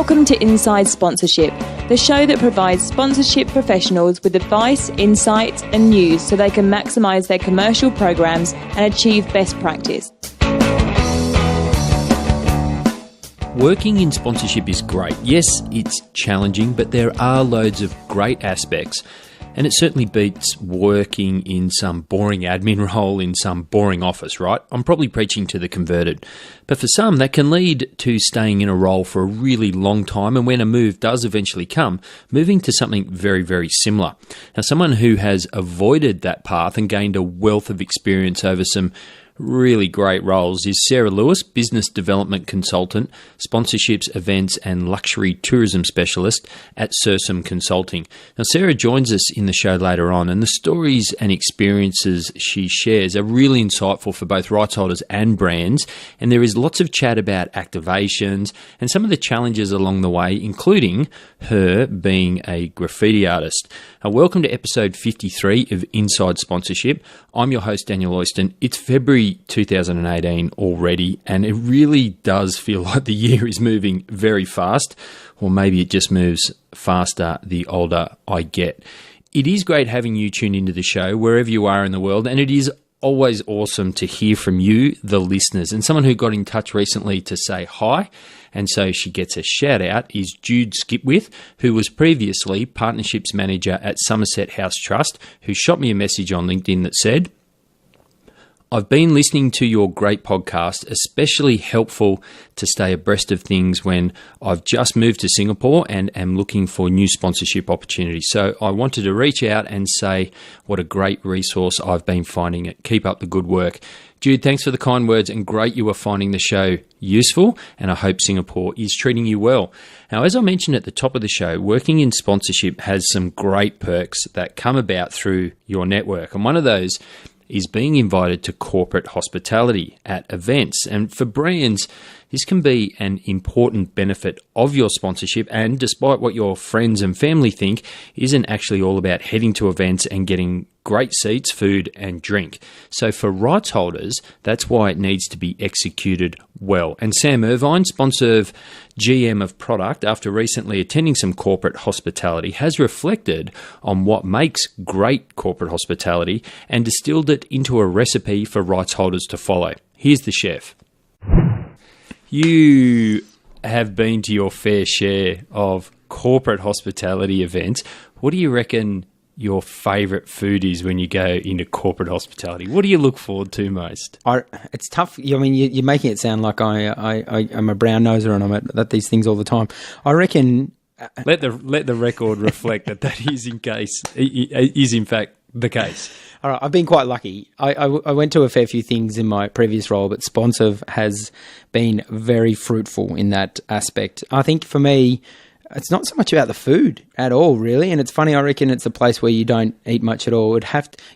Welcome to Inside Sponsorship, the show that provides sponsorship professionals with advice, insights and news so they can maximise their commercial programs and achieve best practice. Working in sponsorship is great. Yes, it's challenging, but there are loads of great aspects. And it certainly beats working in some boring admin role in some boring office, right? I'm probably preaching to the converted. But for some, that can lead to staying in a role for a really long time. And when a move does eventually come, moving to something very, very similar. Now, someone who has avoided that path and gained a wealth of experience over some really great roles is Sarah Lewis, Business Development Consultant, Sponsorships, Events and Luxury Tourism Specialist at Sursum Consulting. Now, Sarah joins us in the show later on, and the stories and experiences she shares are really insightful for both rights holders and brands, and there is lots of chat about activations and some of the challenges along the way, including her being a graffiti artist. Welcome to episode 53 of Inside Sponsorship. I'm your host, Daniel Oyston. It's February 2018 already, and it really does feel like the year is moving very fast, or maybe it just moves faster the older I get. It is great having you tune into the show wherever you are in the world, and it is always awesome to hear from you, the listeners. And someone who got in touch recently to say hi, and so she gets a shout out, is Jude Skipwith, who was previously Partnerships Manager at Somerset House Trust, who shot me a message on LinkedIn that said, "I've been listening to your great podcast, especially helpful to stay abreast of things when I've just moved to Singapore and am looking for new sponsorship opportunities. So I wanted to reach out and say what a great resource I've been finding it. Keep up the good work." Jude, thanks for the kind words, and great you are finding the show useful, and I hope Singapore is treating you well. Now, as I mentioned at the top of the show, working in sponsorship has some great perks that come about through your network, and one of those is being invited to corporate hospitality at events. And for brands, this can be an important benefit of your sponsorship, and despite what your friends and family think, isn't actually all about heading to events and getting great seats, food and drink. So for rights holders, that's why it needs to be executed well. And Sam Irvine, SponServe GM of Product, after recently attending some corporate hospitality, has reflected on what makes great corporate hospitality and distilled it into a recipe for rights holders to follow. Here's the chef. You have been to your fair share of corporate hospitality events. What do you reckon your favourite food is when you go into corporate hospitality? What do you look forward to most? It's tough. I mean, you're making it sound like I'm a brown noser and I'm at these things all the time. I reckon. Let the record reflect that is in fact the case. All right, I've been quite lucky. I went to a fair few things in my previous role, but SponServe has been very fruitful in that aspect. I think for me, it's not so much about the food at all, really. And it's funny, I reckon it's a place where you don't eat much at all.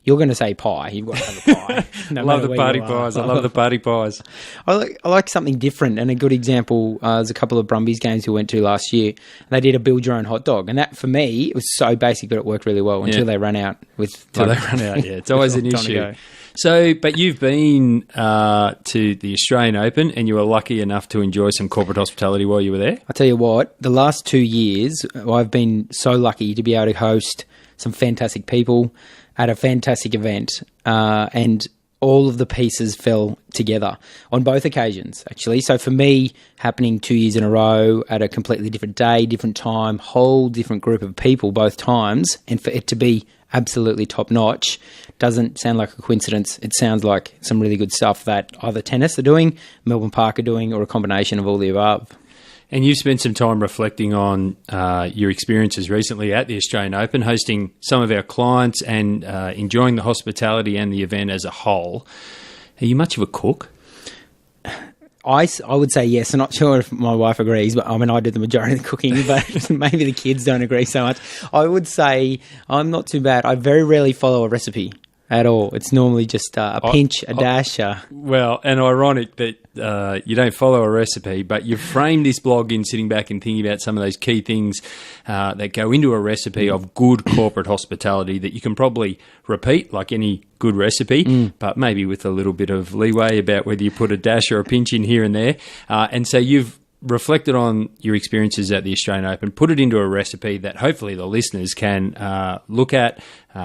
You're going to say pie. You've got to have a pie. I love the party pies. I love the party pies. I like something different. And a good example, there's a couple of Brumbies games we went to last year. They did a build your own hot dog. And that, for me, it was so basic, but it worked really well until they ran out. It's always an issue. So, but you've been to the Australian Open and you were lucky enough to enjoy some corporate hospitality while you were there? I'll tell you what, the last 2 years, I've been so lucky to be able to host some fantastic people at a fantastic event, and all of the pieces fell together on both occasions, actually. So for me, happening 2 years in a row at a completely different day, different time, whole different group of people both times, and for it to be absolutely top-notch doesn't sound like a coincidence. It sounds like some really good stuff that either Tennis are doing, Melbourne Park are doing, or a combination of all the above. And you've spent some time reflecting on your experiences recently at the Australian Open, hosting some of our clients and enjoying the hospitality and the event as a whole. Are you much of a cook? I would say yes. I'm not sure if my wife agrees, but I mean, I do the majority of the cooking, but maybe the kids don't agree so much. I would say I'm not too bad. I very rarely follow a recipe at all. It's normally just a pinch, a dash. Well, and ironic that you don't follow a recipe, but you've framed this blog in sitting back and thinking about some of those key things that go into a recipe of good corporate hospitality that you can probably repeat like any good recipe, but maybe with a little bit of leeway about whether you put a dash or a pinch in here and there. And so you've reflected on your experiences at the Australian Open, put it into a recipe that hopefully the listeners can look at,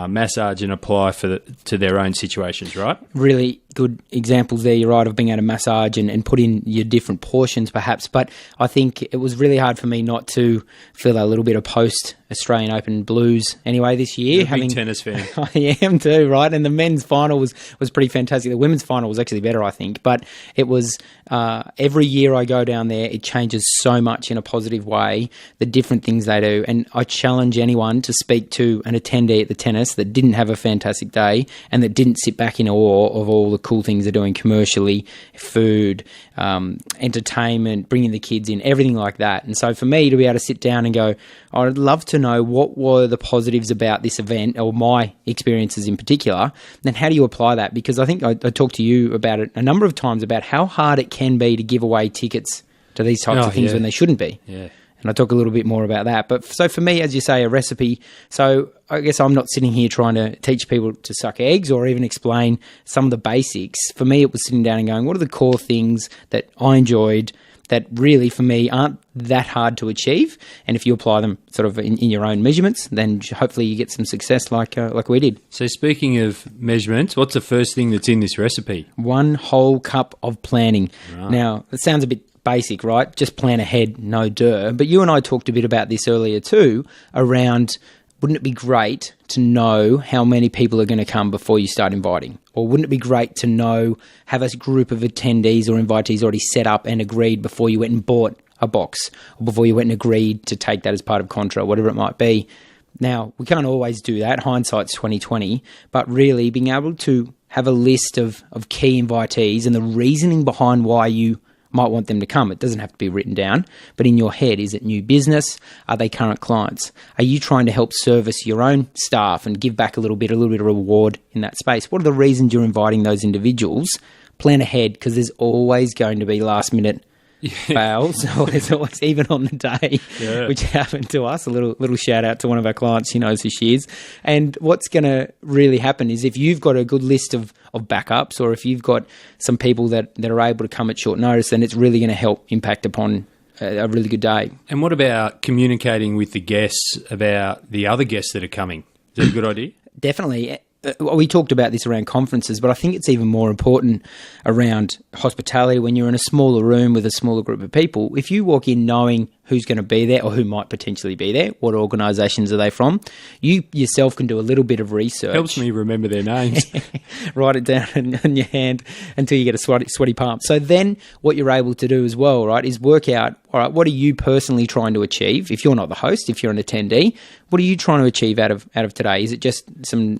massage and apply to their own situations, right? Really good examples there, you're right, of being able to massage and put in your different portions perhaps. But I think it was really hard for me not to feel a little bit of post-Australian Open blues anyway this year. You're a big tennis fan. I am too, right? And the men's final was pretty fantastic. The women's final was actually better, I think. But it was every year I go down there, it changes so much in a positive way, the different things they do. And I challenge anyone to speak to an attendee at the tennis that didn't have a fantastic day and that didn't sit back in awe of all the cool things they're doing commercially, food, entertainment, bringing the kids in, everything like that. And so for me to be able to sit down and go, I'd love to know what were the positives about this event or my experiences in particular, then how do you apply that? Because I think I talked to you about it a number of times about how hard it can be to give away tickets to these types of things when they shouldn't be. Yeah. And I'll talk a little bit more about that. But so for me, as you say, a recipe. So I guess I'm not sitting here trying to teach people to suck eggs or even explain some of the basics. For me, it was sitting down and going, what are the core things that I enjoyed that really, for me, aren't that hard to achieve? And if you apply them sort of in your own measurements, then hopefully you get some success like we did. So speaking of measurements, what's the first thing that's in this recipe? 1 whole cup of planning. Right. Now, it sounds a bit basic, right? Just plan ahead, no duh. But you and I talked a bit about this earlier too, around wouldn't it be great to know how many people are going to come before you start inviting? Or wouldn't it be great to have a group of attendees or invitees already set up and agreed before you went and bought a box, or before you went and agreed to take that as part of contra, whatever it might be? Now, we can't always do that. Hindsight's 20/20, but really being able to have a list of key invitees and the reasoning behind why you might want them to come. It doesn't have to be written down, but in your head, is it new business? Are they current clients? Are you trying to help service your own staff and give back a little bit of reward in that space? What are the reasons you're inviting those individuals? Plan ahead, because there's always going to be last minute fails, or there's always, even on the day, which happened to us. A little shout out to one of our clients. She knows who she is. And what's going to really happen is if you've got a good list of backups, or if you've got some people that are able to come at short notice, then it's really going to help impact upon a really good day. And what about communicating with the guests about the other guests that are coming? Is that a good idea? Definitely. We talked about this around conferences, but I think it's even more important around hospitality when you're in a smaller room with a smaller group of people. If you walk in knowing who's going to be there or who might potentially be there, what organisations are they from, you yourself can do a little bit of research. Helps me remember their names. Write it down in your hand until you get a sweaty palm. So then what you're able to do as well, right, is work out, all right, what are you personally trying to achieve? If you're not the host, if you're an attendee, what are you trying to achieve out of today? Is it just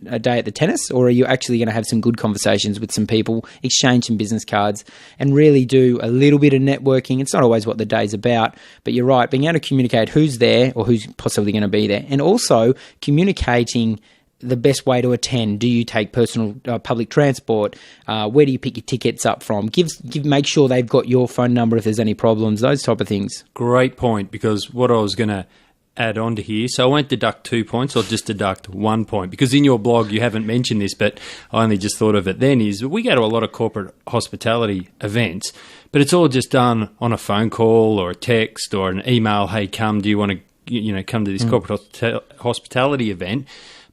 a day at the tennis, or are you actually going to have some good conversations with some people, exchange some business cards, and really do a little bit of networking? It's not always what the day's about, but you're right, being able to communicate who's there or who's possibly going to be there, and also communicating the best way to attend. Do you take personal public transport? Where do you pick your tickets up from? Make sure they've got your phone number if there's any problems, those type of things. Great point, because what I was going to add on to here, so I won't deduct 2 points, I'll just deduct 1 point, because in your blog you haven't mentioned this, but I only just thought of it then, is we go to a lot of corporate hospitality events, but it's all just done on a phone call or a text or an email. Hey, do you want to come to this corporate hospitality event?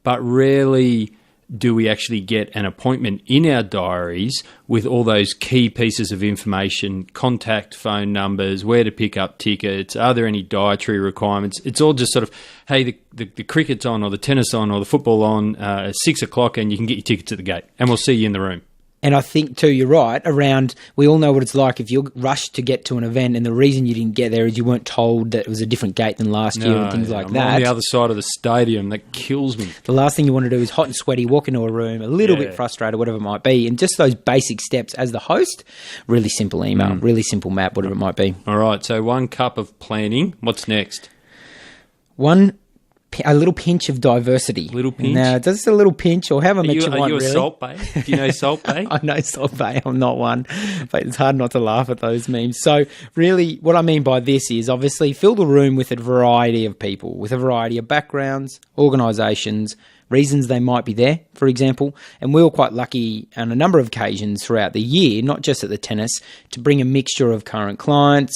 But rarely do we actually get an appointment in our diaries with all those key pieces of information, contact phone numbers, where to pick up tickets, are there any dietary requirements? It's all just sort of, hey, the cricket's on, or the tennis on, or the football on at 6 o'clock, and you can get your tickets at the gate, and we'll see you in the room. And I think, too, you're right, around, we all know what it's like if you're rushed to get to an event and the reason you didn't get there is you weren't told that it was a different gate than last year and things like that. On the other side of the stadium, that kills me. The last thing you want to do is hot and sweaty, walk into a room, a little bit frustrated, whatever it might be. And just those basic steps as the host, really simple email, really simple map, whatever it might be. All right, so 1 cup of planning. What's next? A little pinch of diversity. Little pinch? Now, just a little pinch, or however much you want, Are you a really. Salt Bay? Do you know Salt Bay? I know Salt Bay. I'm not one. But it's hard not to laugh at those memes. So really, what I mean by this is obviously fill the room with a variety of people, with a variety of backgrounds, organisations, reasons they might be there, for example. And we were quite lucky on a number of occasions throughout the year, not just at the tennis, to bring a mixture of current clients,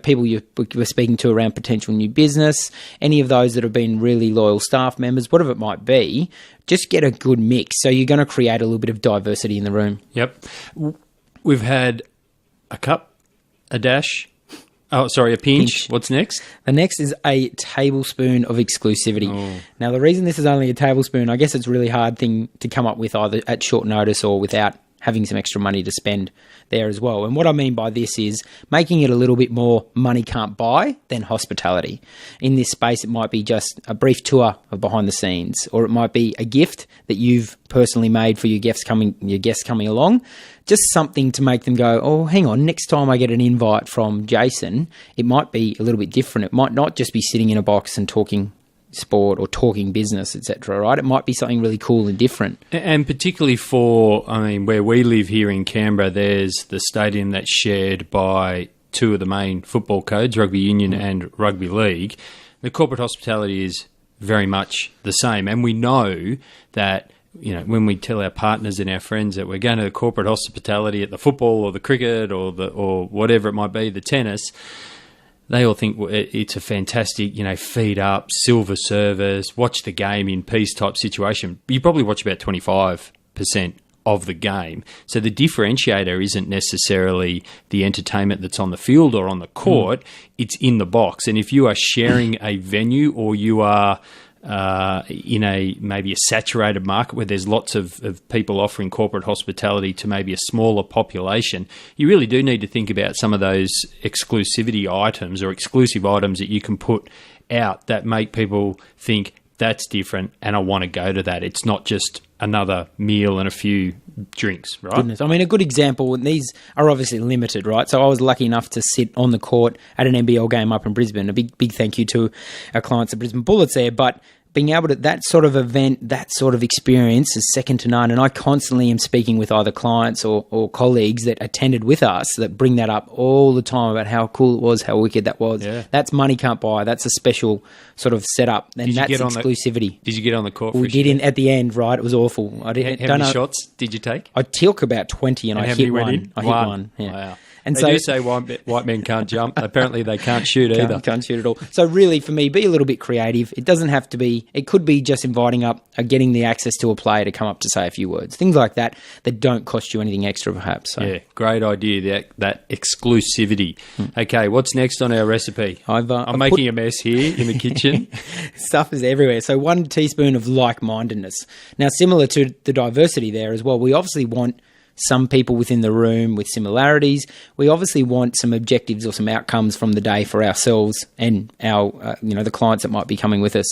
people you were speaking to around potential new business, any of those that have been really loyal staff members, whatever it might be. Just get a good mix. So you're going to create a little bit of diversity in the room. Yep. We've had a cup, a dash. Oh, sorry, a pinch. What's next? The next is a tablespoon of exclusivity. Oh. Now, the reason this is only a tablespoon, I guess it's a really hard thing to come up with either at short notice or without having some extra money to spend there as well. And what I mean by this is making it a little bit more money can't buy than hospitality. In this space, it might be just a brief tour of behind the scenes, or it might be a gift that you've personally made for your guests coming along. Just something to make them go, oh, hang on, next time I get an invite from Jason, it might be a little bit different. It might not just be sitting in a box and talking sport or talking business, etc., right? It might be something really cool and different. And particularly for, where we live here in Canberra, there's the stadium that's shared by two of the main football codes, Rugby Union and Rugby League. The corporate hospitality is very much the same. And we know that, when we tell our partners and our friends that we're going to the corporate hospitality at the football or the cricket or whatever it might be, the tennis, they all think it's a fantastic, feed up, silver service, watch the game in peace type situation. You probably watch about 25% of the game. So the differentiator isn't necessarily the entertainment that's on the field or on the court. It's in the box. And if you are sharing a venue or you are in maybe a saturated market where there's lots of people offering corporate hospitality to maybe a smaller population, you really do need to think about some of those exclusivity items or exclusive items that you can put out that make people think that's different and I want to go to that. It's not just another meal and a few drinks, right? Goodness. A good example, and these are obviously limited, right? So I was lucky enough to sit on the court at an NBL game up in Brisbane. A big thank you to our clients at Brisbane Bullets there, but being able to, that sort of event, that sort of experience is second to none. And I constantly am speaking with either clients or colleagues that attended with us that bring that up all the time about how cool it was, how wicked that was. Yeah. That's money can't buy. That's a special sort of setup. And that's exclusivity. Did you get on the court? We did at the end, right? It was awful. How many shots did you take? I took about 20 and I hit one. I hit one. Yeah. Wow. And they do say white men can't jump. Apparently they can't shoot either. Can't shoot at all. So really, for me, be a little bit creative. It doesn't have to be, it could be just inviting up, getting the access to a player to come up to say a few words. Things like that don't cost you anything extra perhaps. So. Yeah, great idea, that exclusivity. Okay, what's next on our recipe? I'm making a mess here in the kitchen. Stuff is everywhere. So 1 teaspoon of like-mindedness. Now, similar to the diversity there as well, we obviously want some people within the room with similarities. We obviously want some objectives or some outcomes from the day for ourselves and our, the clients that might be coming with us,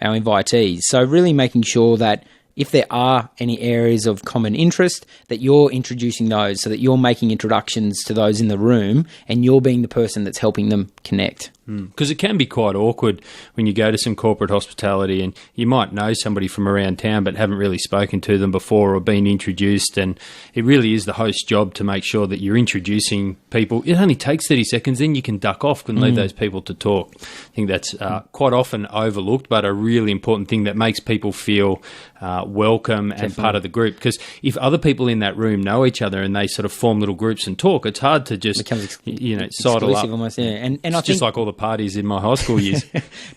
our invitees. So really making sure that if there are any areas of common interest, that you're introducing those so that you're making introductions to those in the room and you're being the person that's helping them connect. Because it can be quite awkward when you go to some corporate hospitality and you might know somebody from around town but haven't really spoken to them before or been introduced, and it really is the host's job to make sure that you're introducing people. It only takes 30 seconds, then you can duck off and leave those people to talk. I think that's quite often overlooked, but a really important thing that makes people feel welcome and part of the group. Because if other people in that room know each other and they sort of form little groups and talk, it's hard to just sidle up. Almost, yeah. And I think just like all the parties in my high school years.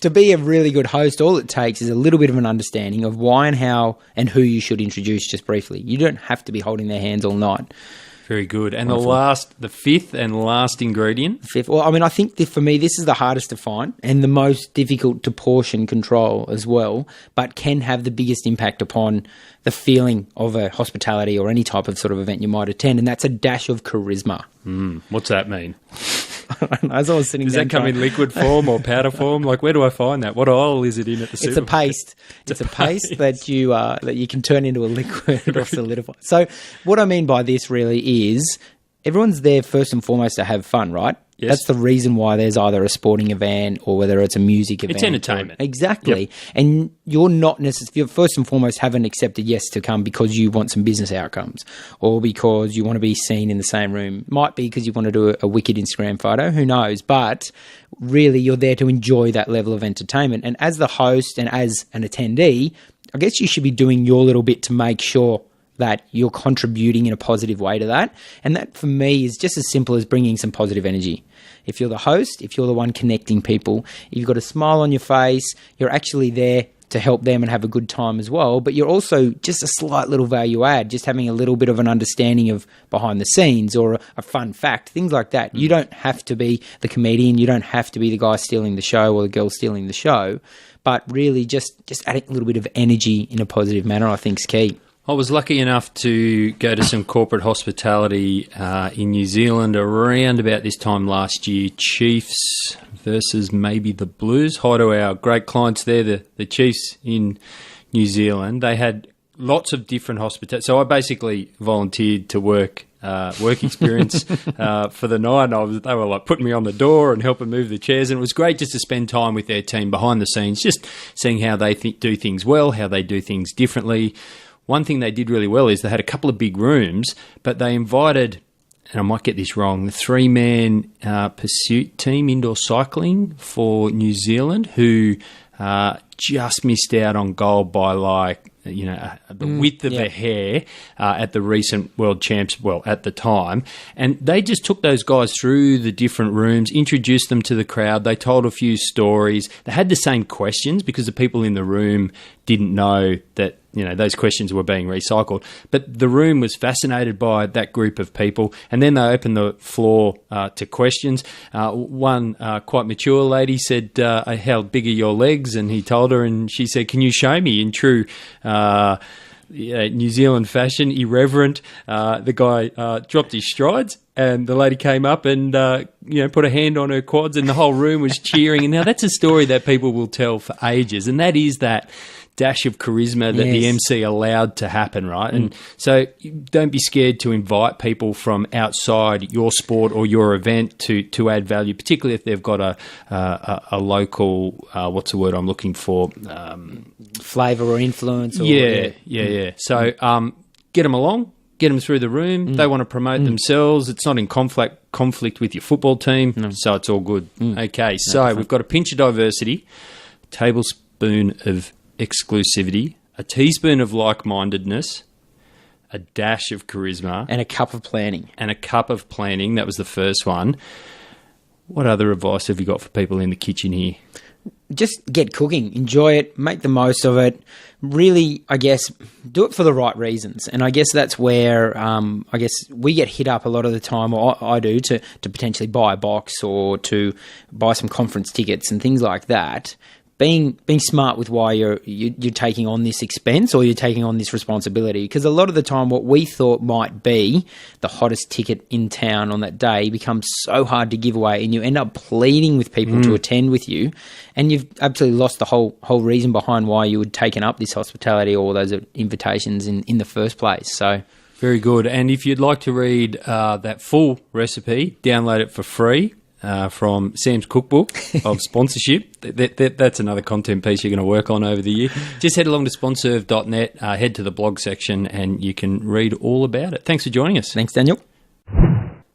To be a really good host, all it takes is a little bit of an understanding of why and how and who you should introduce just briefly. You don't have to be holding their hands all night. Very good. And the fifth and last ingredient? Well, I think for me, this is the hardest to find and the most difficult to portion control as well, but can have the biggest impact upon the feeling of a hospitality or any type of sort of event you might attend, and that's a dash of charisma. What's that mean? As I was sitting Does that come in liquid form or powder form? Like, where do I find that? What aisle is it in at the supermarket? It's a paste. It's a paste that you can turn into a liquid or solidify. So what I mean by this really is everyone's there first and foremost to have fun, right? Yes. That's the reason why there's either a sporting event or whether it's a music event. It's entertainment. Exactly. Yep. And you're not necessarily, you first and foremost haven't accepted yes to come because you want some business outcomes or because you want to be seen in the same room. Might be because you want to do a wicked Instagram photo, who knows? But really you're there to enjoy that level of entertainment. And as the host and as an attendee, I guess you should be doing your little bit to make sure that you're contributing in a positive way to that. And that, for me, is just as simple as bringing some positive energy. If you're the host, if you're the one connecting people, if you've got a smile on your face, you're actually there to help them and have a good time as well. But you're also just a slight little value add, just having a little bit of an understanding of behind the scenes or a fun fact, things like that. You don't have to be the comedian. You don't have to be the guy stealing the show or the girl stealing the show. But really just adding a little bit of energy in a positive manner, I think, is key. I was lucky enough to go to some corporate hospitality in New Zealand around about this time last year. Chiefs versus maybe the Blues. Hi to our great clients there, the Chiefs in New Zealand. They had lots of different hospitality. So I basically volunteered to work experience for the night. They were like putting me on the door and helping move the chairs, and it was great just to spend time with their team behind the scenes, just seeing how they do things well, how they do things differently. One thing they did really well is they had a couple of big rooms, but they invited, and I might get this wrong, the 3-man pursuit team, indoor cycling for New Zealand, who just missed out on gold by the width of a hair at the recent World Champs, at the time. And they just took those guys through the different rooms, introduced them to the crowd. They told a few stories. They had the same questions because the people in the room didn't know that, those questions were being recycled. But the room was fascinated by that group of people. And then they opened the floor to questions. One quite mature lady said, how big are your legs? And he told her, and she said, can you show me? In true New Zealand fashion, irreverent. The guy dropped his strides, and the lady came up and put a hand on her quads, and the whole room was cheering. And now that's a story that people will tell for ages, and that is that dash of charisma that the MC allowed to happen, right? And so don't be scared to invite people from outside your sport or your event to add value, particularly if they've got a local, what's the word I'm looking for? Flavour or influence. Or, yeah. So get them along, get them through the room. They want to promote themselves. It's not in conflict with your football team, so it's all good. Okay, so we've got a pinch of diversity, a tablespoon of exclusivity, a teaspoon of like-mindedness, a dash of charisma, and a cup of planning. That was the first one. What other advice have you got for people in the kitchen here? Just get cooking, enjoy it, make the most of it. Really, I guess, do it for the right reasons. And I guess that's where, we get hit up a lot of the time, or I do, to potentially buy a box or to buy some conference tickets and things like that. Being smart with why you're taking on this expense or you're taking on this responsibility, because a lot of the time what we thought might be the hottest ticket in town on that day becomes so hard to give away, and you end up pleading with people to attend with you, and you've absolutely lost the whole reason behind why you had taken up this hospitality or those invitations in the first place. So very good. And if you'd like to read that full recipe, download it for free. From Sam's cookbook of sponsorship. That's another content piece you're going to work on over the year. Just head along to SponServe.net, head to the blog section, and you can read all about it. Thanks for joining us. Thanks, Daniel.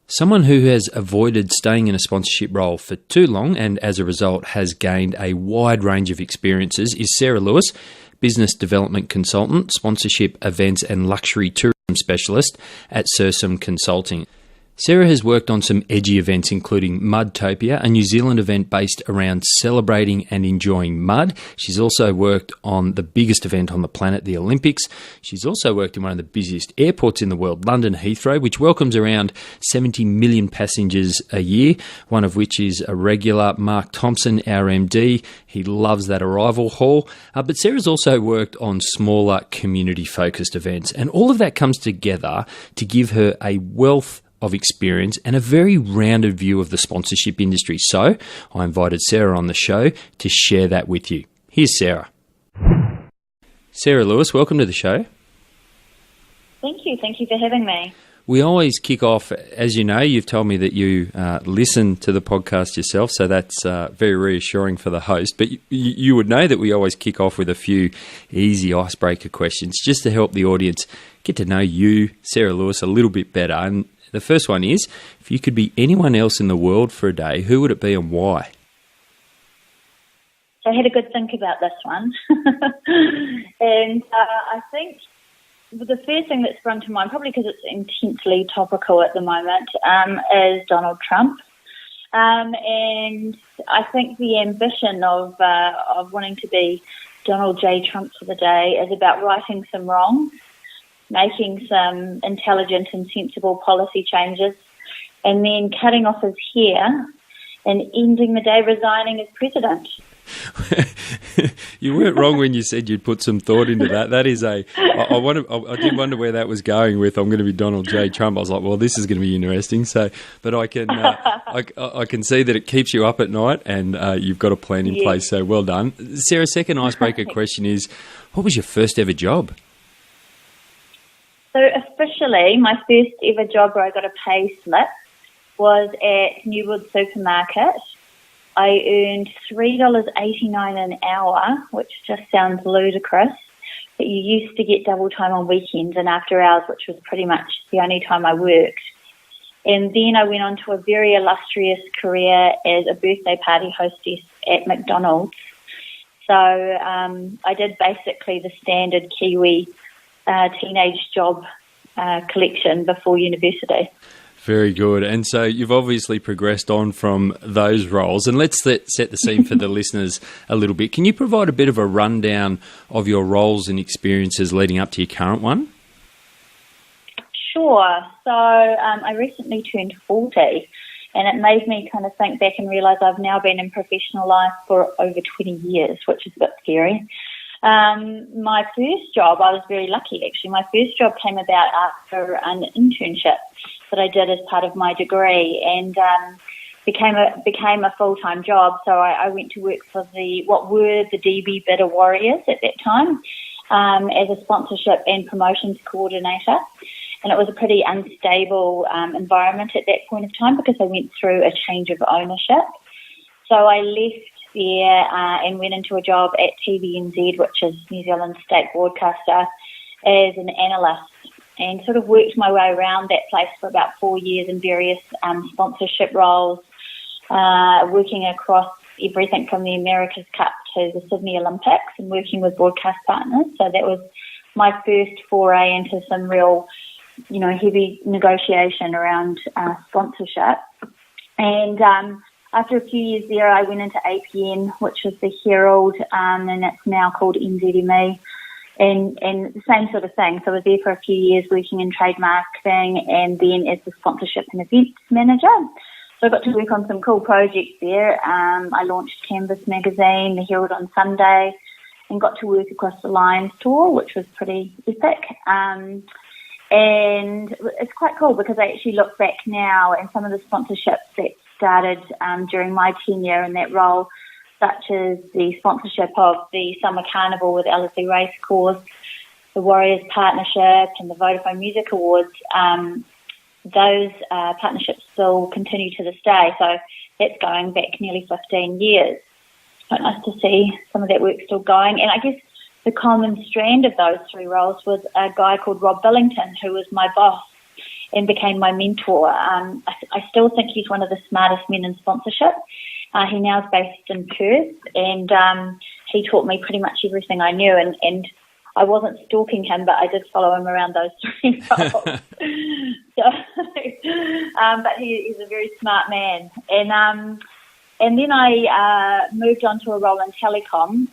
Someone who has avoided staying in a sponsorship role for too long and as a result has gained a wide range of experiences is Sarah Lewis, business development consultant, sponsorship, events and luxury tourism specialist at Sursum Consulting. Sarah has worked on some edgy events including Mudtopia, a New Zealand event based around celebrating and enjoying mud. She's also worked on the biggest event on the planet, the Olympics. She's also worked in one of the busiest airports in the world, London Heathrow, which welcomes around 70 million passengers a year, one of which is a regular, Mark Thompson, our MD. He loves that arrival hall. But Sarah's also worked on smaller community-focused events, and all of that comes together to give her a wealth of experience and a very rounded view of the sponsorship industry. So I invited Sarah on the show to share that with you. Here's Sarah. Sarah Lewis, welcome to the show. Thank you. Thank you for having me. We always kick off, as you know, you've told me that you listen to the podcast yourself, so that's very reassuring for the host. But you would know that we always kick off with a few easy icebreaker questions just to help the audience get to know you, Sarah Lewis, a little bit better. And the first one is, if you could be anyone else in the world for a day, who would it be and why? So I had a good think about this one. And I think the first thing that sprung to mind, probably because it's intensely topical at the moment, is Donald Trump. And I think the ambition of wanting to be Donald J. Trump for the day is about righting some wrongs, making some intelligent and sensible policy changes, and then cutting off his hair and ending the day resigning as president. You weren't wrong when you said you'd put some thought into that. That is I did wonder where that was going with. I'm going to be Donald J. Trump. I was like, well, this is going to be interesting. So, but I can I can see that it keeps you up at night, and you've got a plan in place. So well done, Sarah. Second icebreaker question is, what was your first ever job? So officially, my first ever job where I got a pay slip was at Newwood Supermarket. I earned $3.89 an hour, which just sounds ludicrous, but you used to get double time on weekends and after hours, which was pretty much the only time I worked. And then I went on to a very illustrious career as a birthday party hostess at McDonald's. So I did basically the standard Kiwi teenage job collection before university. Very good. And so you've obviously progressed on from those roles. And let's set the scene for the listeners a little bit. Can you provide a bit of a rundown of your roles and experiences leading up to your current one? Sure. So I recently turned 40, and it made me kind of think back and realise I've now been in professional life for over 20 years, which is a bit scary. My first job, I was very lucky actually. My first job came about after an internship that I did as part of my degree, and became a full-time job. So I went to work for what were the DB Bidder Warriors at that time, as a sponsorship and promotions coordinator. And it was a pretty unstable environment at that point of time because I went through a change of ownership. So I left there and went into a job at TVNZ, which is New Zealand's state broadcaster, as an analyst, and sort of worked my way around that place for about 4 years in various sponsorship roles, working across everything from the America's Cup to the Sydney Olympics and working with broadcast partners. So that was my first foray into some real, heavy negotiation around sponsorship. And after a few years there, I went into APN, which was the Herald, and it's now called NZME. And the same sort of thing. So I was there for a few years working in trade marketing and then as the sponsorship and events manager. So I got to work on some cool projects there. I launched Canvas magazine, the Herald on Sunday, and got to work across the Lions tour, which was pretty epic. And it's quite cool because I actually look back now and some of the sponsorships that started during my tenure in that role, such as the sponsorship of the Summer Carnival with Ellerslie Racecourse, the Warriors Partnership and the Vodafone Music Awards. Those partnerships still continue to this day, so that's going back nearly 15 years. It's quite nice to see some of that work still going. And I guess the common strand of those three roles was a guy called Rob Billington, who was my boss and became my mentor. I still think he's one of the smartest men in sponsorship. He now is based in Perth, and he taught me pretty much everything I knew. And I wasn't stalking him, but I did follow him around those three roles. But he's a very smart man. And then I moved on to a role in telecom,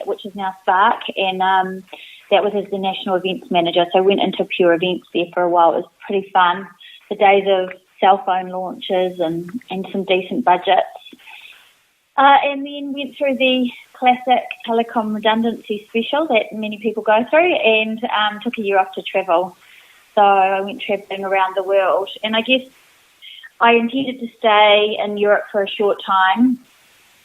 which is now Spark, and that was as the national events manager. So I went into pure events there for a while. It was pretty fun. The days of cell phone launches and some decent budgets. And then went through the classic telecom redundancy special that many people go through, and took a year off to travel. So I went travelling around the world, and I guess I intended to stay in Europe for a short time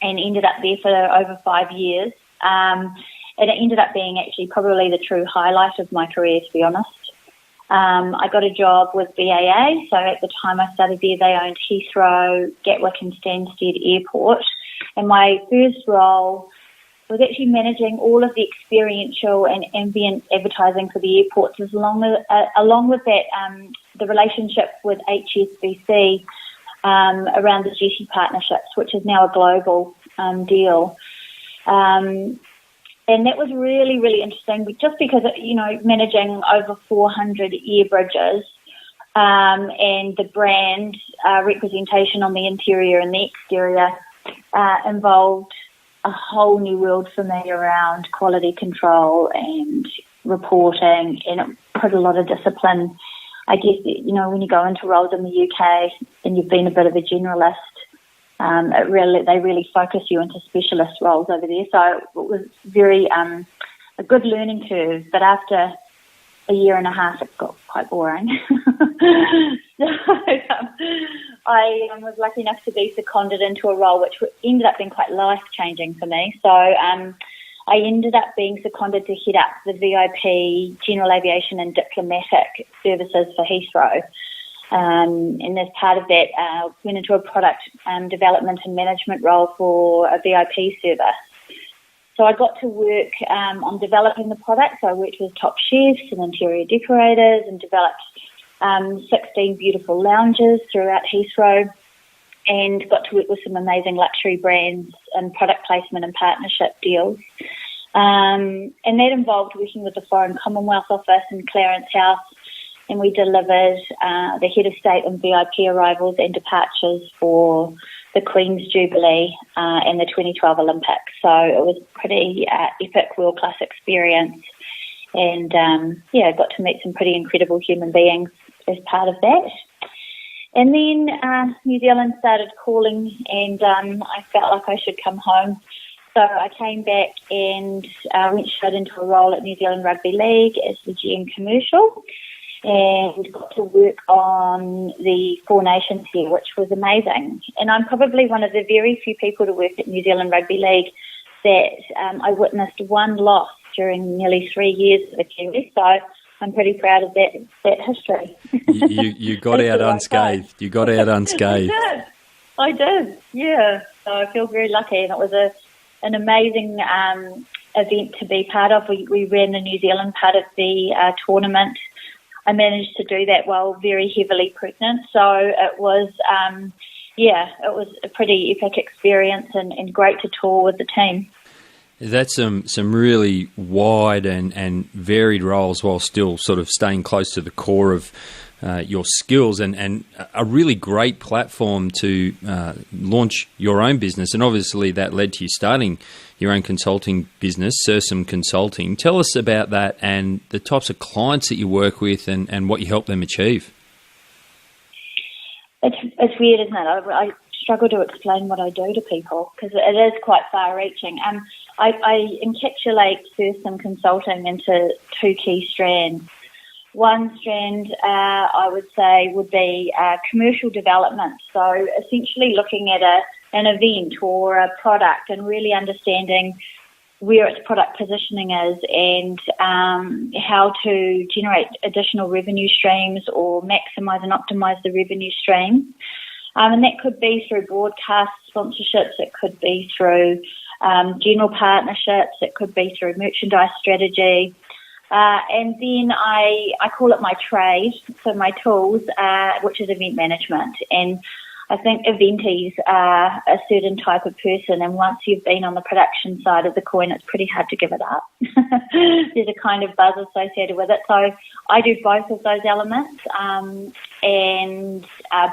and ended up there for over 5 years. And it ended up being actually probably the true highlight of my career, to be honest. I got a job with BAA, so at the time I started there, they owned Heathrow, Gatwick and Stansted Airport, and my first role was actually managing all of the experiential and ambient advertising for the airports, along with that, the relationship with HSBC around the jetty partnerships, which is now a global deal. And that was really, really interesting, just because, managing over 400 air bridges and the brand representation on the interior and the exterior involved a whole new world for me around quality control and reporting, and it put a lot of discipline. I guess, when you go into roles in the UK and you've been a bit of a generalist, they really focus you into specialist roles over there. So it was very a good learning curve, but after a year and a half, it got quite boring. So I was lucky enough to be seconded into a role which ended up being quite life-changing for me. So I ended up being seconded to head up the VIP, General Aviation and Diplomatic Services for Heathrow. And as part of that, went into a product development and management role for a VIP service. So I got to work on developing the product. So I worked with top chefs and interior decorators and developed 16 beautiful lounges throughout Heathrow, and got to work with some amazing luxury brands and product placement and partnership deals. And that involved working with the Foreign Commonwealth Office and Clarence House, and we delivered the head of state and VIP arrivals and departures for the Queen's Jubilee and the 2012 Olympics. So it was a pretty epic, world-class experience, and got to meet some pretty incredible human beings as part of that. And then New Zealand started calling, and I felt like I should come home. So I came back and went straight into a role at New Zealand Rugby League as the GM commercial, and got to work on the Four Nations here, which was amazing. And I'm probably one of the very few people to work at New Zealand Rugby League that I witnessed one loss during nearly 3 years of the Kiwi. So I'm pretty proud of that history. You got out unscathed. You got out unscathed. I did, yeah. So I feel very lucky, and it was an amazing event to be part of. We ran the New Zealand part of the tournament. I managed to do that while very heavily pregnant. So it was, it was a pretty epic experience and great to tour with the team. That's some really wide and varied roles while still sort of staying close to the core of your skills, and a really great platform to launch your own business. And obviously that led to you starting your own consulting business, Sursum Consulting. Tell us about that and the types of clients that you work with and what you help them achieve. It's weird, isn't it? I struggle to explain what I do to people because it is quite far-reaching. I encapsulate Sursum Consulting into two key strands. One strand, I would say, would be commercial development. So essentially looking at an event or a product and really understanding where its product positioning is and how to generate additional revenue streams or maximise and optimise the revenue stream. And that could be through broadcast sponsorships, it could be through general partnerships, it could be through merchandise strategy. And then I call it my trade, so my tools, which is event management. And I think eventees are a certain type of person, and once you've been on the production side of the coin, it's pretty hard to give it up. There's a kind of buzz associated with it. So I do both of those elements and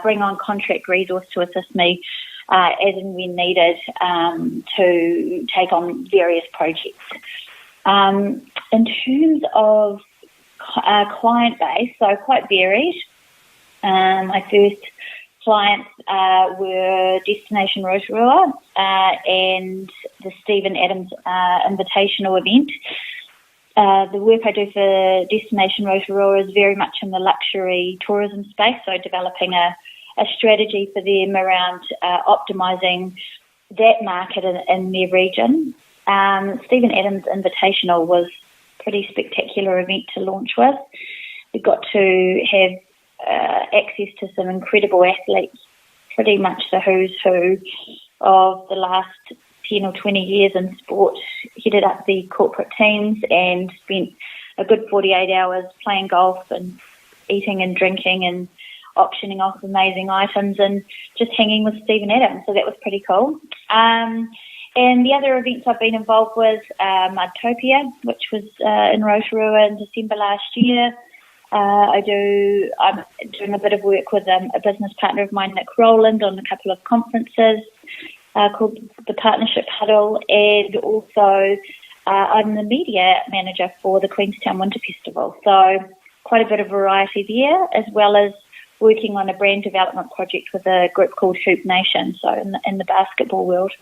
bring on contract resource to assist me as and when needed to take on various projects. In terms of client base, so quite varied. My first clients were Destination Rotorua and the Stephen Adams Invitational event. The work I do for Destination Rotorua is very much in the luxury tourism space, so developing a strategy for them around optimising that market in their region. Stephen Adams Invitational was a pretty spectacular event to launch with. We got to have access to some incredible athletes, pretty much the who's who of the last 10 or 20 years in sport, headed up the corporate teams and spent a good 48 hours playing golf and eating and drinking and auctioning off amazing items and just hanging with Stephen Adams. So that was pretty cool. And And the other events I've been involved with, Mudtopia, which was in Rotorua in December last year. I'm doing a bit of work with a business partner of mine, Nick Rowland, on a couple of conferences called the Partnership Huddle, and also I'm the media manager for the Queenstown Winter Festival. So quite a bit of variety there, as well as working on a brand development project with a group called Hoop Nation, so in the basketball world.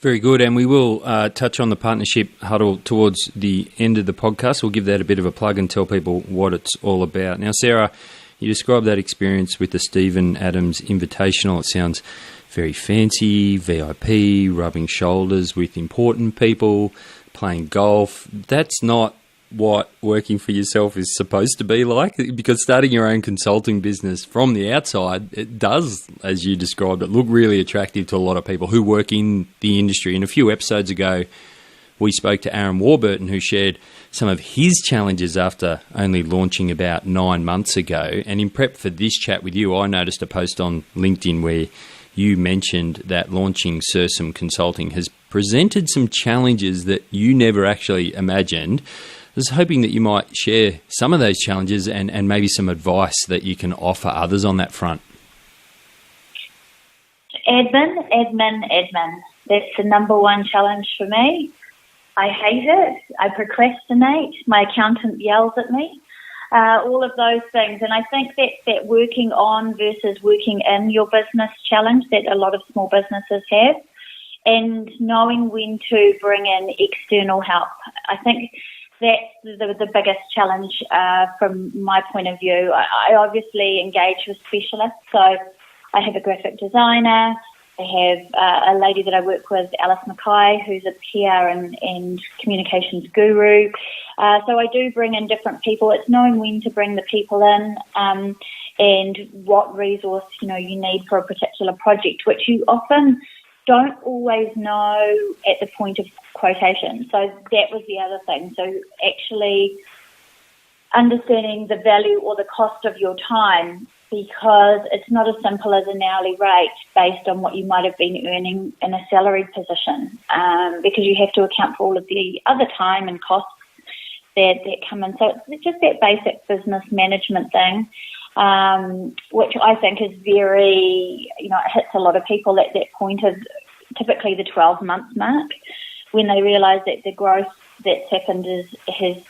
Very good, and we will touch on the Partnership Huddle towards the end of the podcast. We'll give that a bit of a plug and tell people what it's all about. Now, Sarah, you described that experience with the Stephen Adams Invitational. It sounds very fancy, VIP, rubbing shoulders with important people, playing golf. That's not what working for yourself is supposed to be like, because starting your own consulting business from the outside, it does, as you described it, look really attractive to a lot of people who work in the industry. And a few episodes ago, we spoke to Aaron Warburton, who shared some of his challenges after only launching about 9 months ago. And in prep for this chat with you, I noticed a post on LinkedIn where you mentioned that launching Sursum Consulting has presented some challenges that you never actually imagined. I was hoping that you might share some of those challenges and maybe some advice that you can offer others on that front. Admin. That's the number one challenge for me. I hate it. I procrastinate. My accountant yells at me. All of those things. And I think that working on versus working in your business challenge that a lot of small businesses have, and knowing when to bring in external help. I think that's the biggest challenge from my point of view. I obviously engage with specialists. So I have a graphic designer. I have a lady that I work with, Alice Mackay, who's a PR and communications guru. So I do bring in different people. It's knowing when to bring the people in and what resource you need for a particular project, which you often don't always know at the point of quotation. So that was the other thing. So actually understanding the value or the cost of your time, because it's not as simple as an hourly rate based on what you might have been earning in a salaried position, because you have to account for all of the other time and costs that come in. So it's just that basic business management thing, which I think is very, it hits a lot of people at that point of typically the 12-month mark, when they realise that the growth that's happened has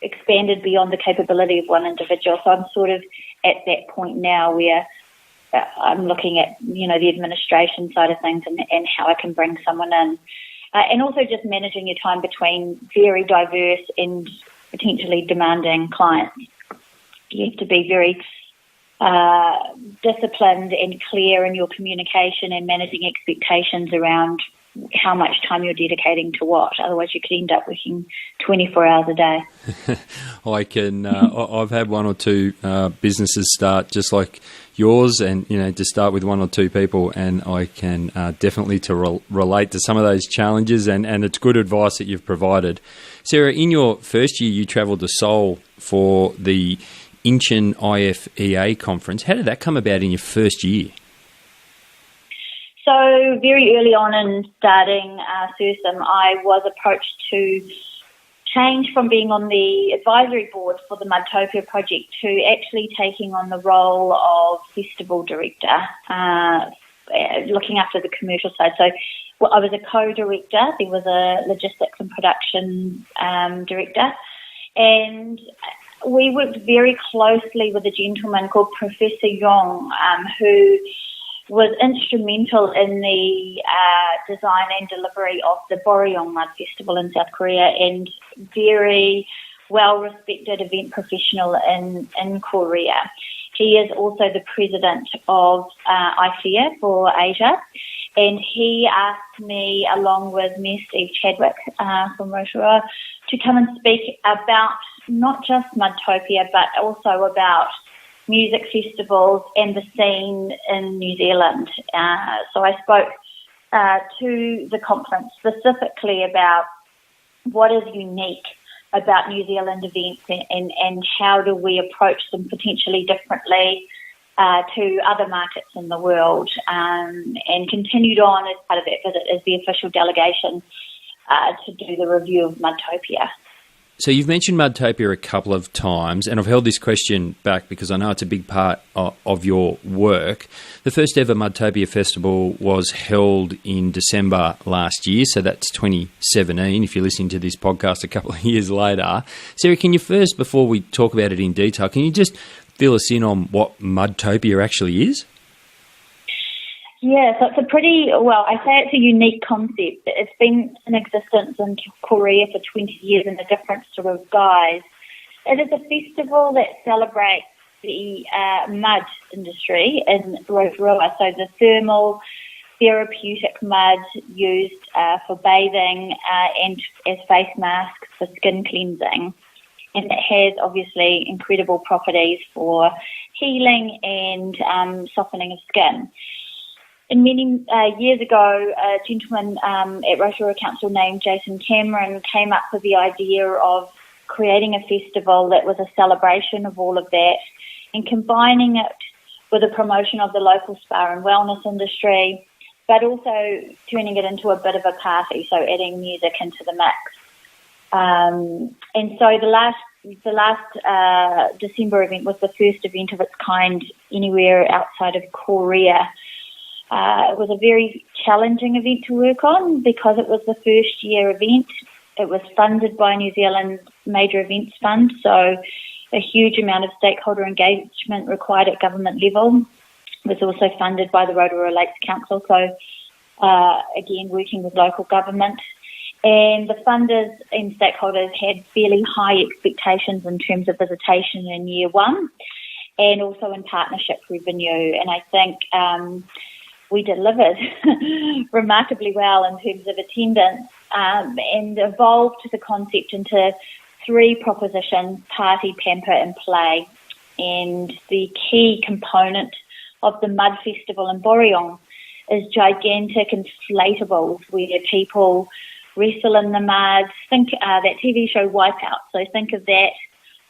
expanded beyond the capability of one individual. So I'm sort of at that point now where I'm looking at, the administration side of things and how I can bring someone in. And also just managing your time between very diverse and potentially demanding clients. You have to be very disciplined and clear in your communication and managing expectations around how much time you're dedicating to what. Otherwise, you could end up working 24 hours a day. I've had one or two businesses start just like yours, and to start with one or two people, and I can definitely relate to some of those challenges, and it's good advice that you've provided. Sarah, in your first year, you travelled to Seoul for the Incheon IFEA conference. How did that come about in your first year? So very early on in starting Sursum, I was approached to change from being on the advisory board for the Mudtopia project to actually taking on the role of festival director, looking after the commercial side. So I was a co-director. There was a logistics and production director, and we worked very closely with a gentleman called Professor Yong, who was instrumental in the design and delivery of the Boryong Mud Festival in South Korea, and very well-respected event professional in Korea. He is also the president of IFEA for Asia, and he asked me, along with Mayor Steve Chadwick from Rotorua, to come and speak about not just Mudtopia, but also about music festivals and the scene in New Zealand. So I spoke to the conference specifically about what is unique about New Zealand events and how do we approach them potentially differently to other markets in the world, and continued on as part of that visit as the official delegation to do the review of Mudtopia. So you've mentioned Mudtopia a couple of times, and I've held this question back because I know it's a big part of your work. The first ever Mudtopia Festival was held in December last year, so that's 2017, if you're listening to this podcast a couple of years later. Sarah, can you first, before we talk about it in detail, can you just fill us in on what Mudtopia actually is? Yeah, so it's I say it's a unique concept. It's been in existence in Korea for 20 years in a different sort of guise. It is a festival that celebrates the mud industry in Rotorua, so the thermal therapeutic mud used for bathing and as face masks for skin cleansing. And it has obviously incredible properties for healing and softening of skin. And many years ago, a gentleman at Rotorua Council named Jason Cameron came up with the idea of creating a festival that was a celebration of all of that and combining it with a promotion of the local spa and wellness industry, but also turning it into a bit of a party, so adding music into the mix. And so the last December event was the first event of its kind anywhere outside of Korea. It was a very challenging event to work on because it was the first year event. It was funded by New Zealand's Major Events Fund, so a huge amount of stakeholder engagement required at government level. It was also funded by the Rotorua Lakes Council, so again working with local government. And the funders and stakeholders had fairly high expectations in terms of visitation in year one and also in partnership revenue. And I think we delivered remarkably well in terms of attendance and evolved the concept into three propositions: party, pamper and play. And the key component of the Mud Festival in Boryong is gigantic inflatables where people wrestle in the mud. Think that TV show Wipeout. So think of that.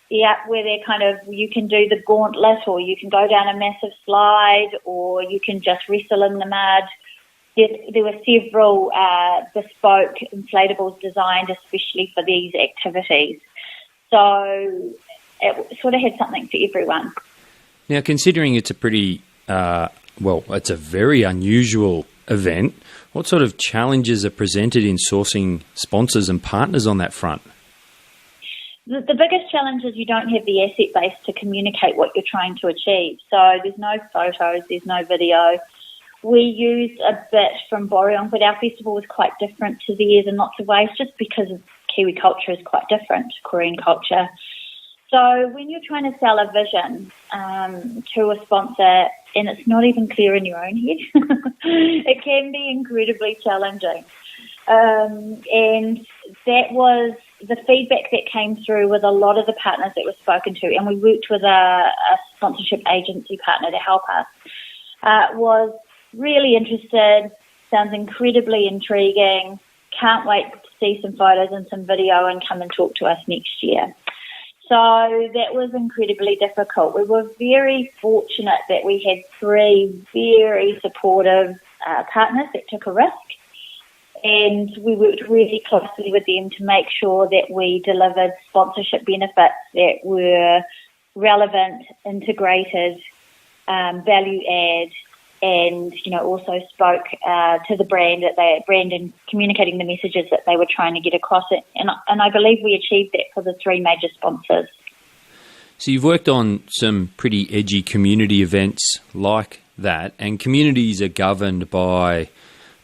Yeah, where they're you can do the gauntlet, or you can go down a massive slide, or you can just wrestle in the mud. There were several bespoke inflatables designed especially for these activities. So it sort of had something for everyone. Now, considering it's a pretty, it's a very unusual event, what sort of challenges are presented in sourcing sponsors and partners on that front? The biggest challenge is you don't have the asset base to communicate what you're trying to achieve. So there's no photos, there's no video. We used a bit from Boryong, but our festival was quite different to theirs in lots of ways, just because Kiwi culture is quite different to Korean culture. So when you're trying to sell a vision to a sponsor and it's not even clear in your own head, it can be incredibly challenging. And that was the feedback that came through with a lot of the partners that were spoken to, and we worked with a sponsorship agency partner to help us, was really interested, sounds incredibly intriguing, can't wait to see some photos and some video and come and talk to us next year. So that was incredibly difficult. We were very fortunate that we had three very supportive partners that took a risk. And we worked really closely with them to make sure that we delivered sponsorship benefits that were relevant, integrated, value add, and also spoke to the brand and communicating the messages that they were trying to get across it. And I believe we achieved that for the three major sponsors. So you've worked on some pretty edgy community events like that, and communities are governed by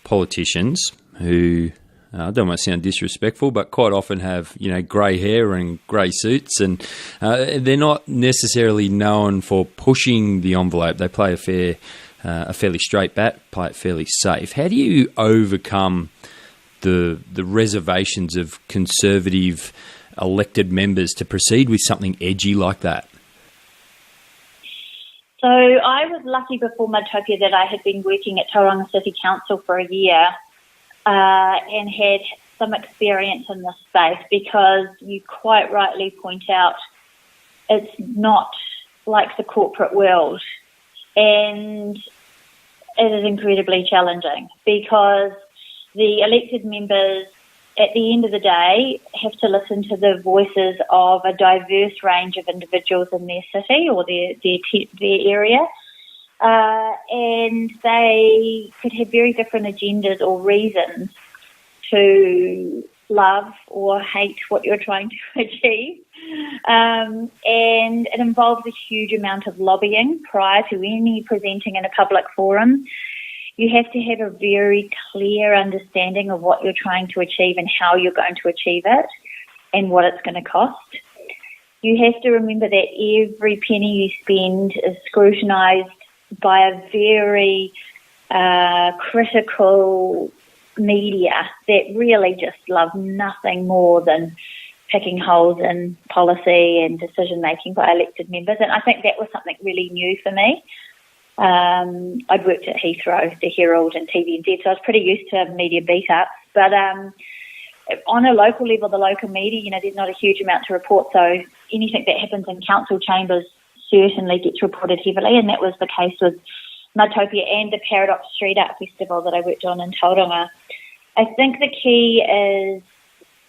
politicians who, I don't want to sound disrespectful, but quite often have, grey hair and grey suits, and they're not necessarily known for pushing the envelope. They play a fairly straight bat, play it fairly safe. How do you overcome the reservations of conservative elected members to proceed with something edgy like that? So I was lucky before Mudtopia that I had been working at Tauranga City Council for a year and had some experience in this space, because you quite rightly point out it's not like the corporate world. and it is incredibly challenging because the elected members, at the end of the day, have to listen to the voices of a diverse range of individuals in their city or their area. And they could have very different agendas or reasons to love or hate what you're trying to achieve. And it involves a huge amount of lobbying prior to any presenting in a public forum. You have to have a very clear understanding of what you're trying to achieve and how you're going to achieve it and what it's going to cost. You have to remember that every penny you spend is scrutinised by a very critical media that really just love nothing more than picking holes in policy and decision-making by elected members. And I think that was something really new for me. I'd worked at Heathrow, the Herald and TVNZ, so I was pretty used to media beat-ups. But on a local level, the local media, there's not a huge amount to report, so anything that happens in council chambers certainly gets reported heavily, and that was the case with Mutopia and the Paradox Street Art Festival that I worked on in Tauranga. I think the key is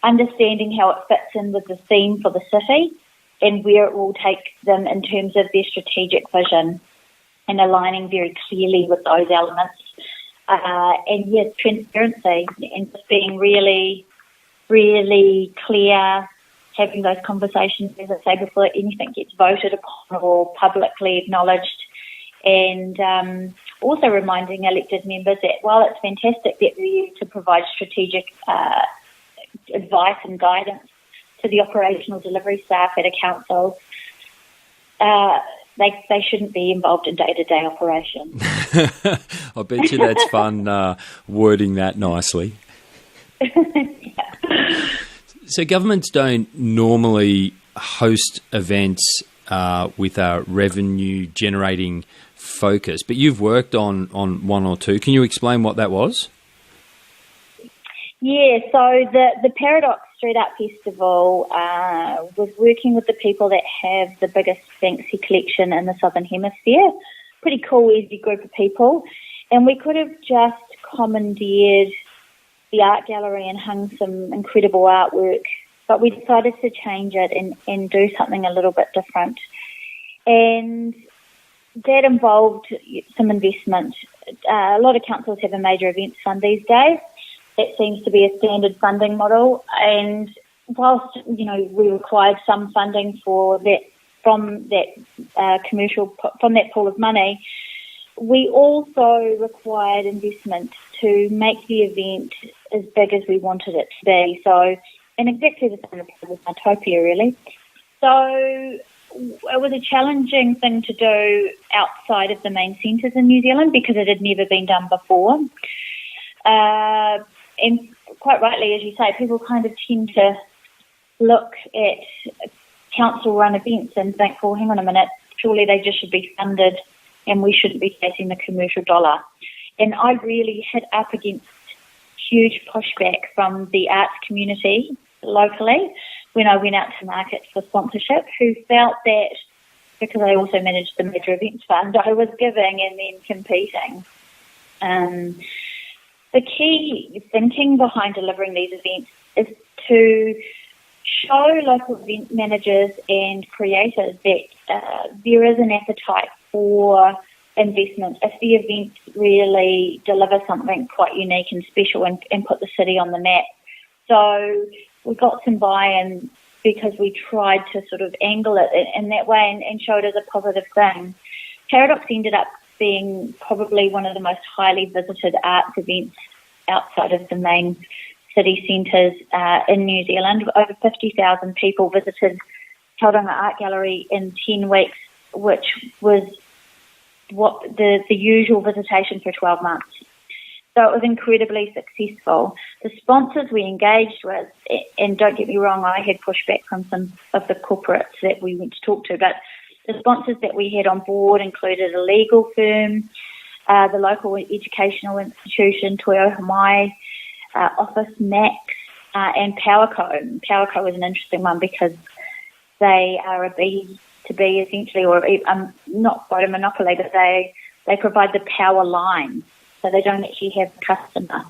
understanding how it fits in with the theme for the city and where it will take them in terms of their strategic vision and aligning very clearly with those elements. And yes, transparency and just being really, really clear, having those conversations, as I say, before anything gets voted upon or publicly acknowledged. And also reminding elected members that while it's fantastic that we're to provide strategic advice and guidance to the operational delivery staff at a council, they shouldn't be involved in day-to-day operations. I bet you that's fun wording that nicely. Yeah. So governments don't normally host events with a revenue-generating focus, but you've worked on one or two. Can you explain what that was? Yeah, so the Paradox Street Art Festival was working with the people that have the biggest Banksy collection in the Southern Hemisphere. Pretty cool, easy group of people. And we could have just commandeered the art gallery and hung some incredible artwork, but we decided to change it and do something a little bit different. And that involved some investment. A lot of councils have a major events fund these days. That seems to be a standard funding model. And whilst, we required some funding for that from that pool of money, we also required investment to make the event as big as we wanted it to be. So, and exactly the same with Mutopia, really. So it was a challenging thing to do outside of the main centres in New Zealand because it had never been done before. And quite rightly, as you say, people kind of tend to look at council-run events and think, well, hang on a minute, surely they just should be funded and we shouldn't be chasing the commercial dollar. And I really hit up against huge pushback from the arts community locally when I went out to market for sponsorship, who felt that because I also managed the major events fund, I was giving and then competing. The key thinking behind delivering these events is to show local event managers and creators that there is an appetite for investment if the event really delivers something quite unique and special and put the city on the map. So we got some buy-in because we tried to sort of angle it in that way and show it as a positive thing. Paradox ended up being probably one of the most highly visited arts events outside of the main city centres in New Zealand. Over 50,000 people visited Tauranga Art Gallery in 10 weeks, which was what the usual visitation for 12 months. So it was incredibly successful. The sponsors we engaged with, and don't get me wrong, I had pushback from some of the corporates that we went to talk to, but the sponsors that we had on board included a legal firm, the local educational institution, Toyo Hamai, Office Max, and Powerco. Powerco is an interesting one because they are a B2 to be essentially, or not quite a monopoly, but they provide the power line, so they don't actually have a customer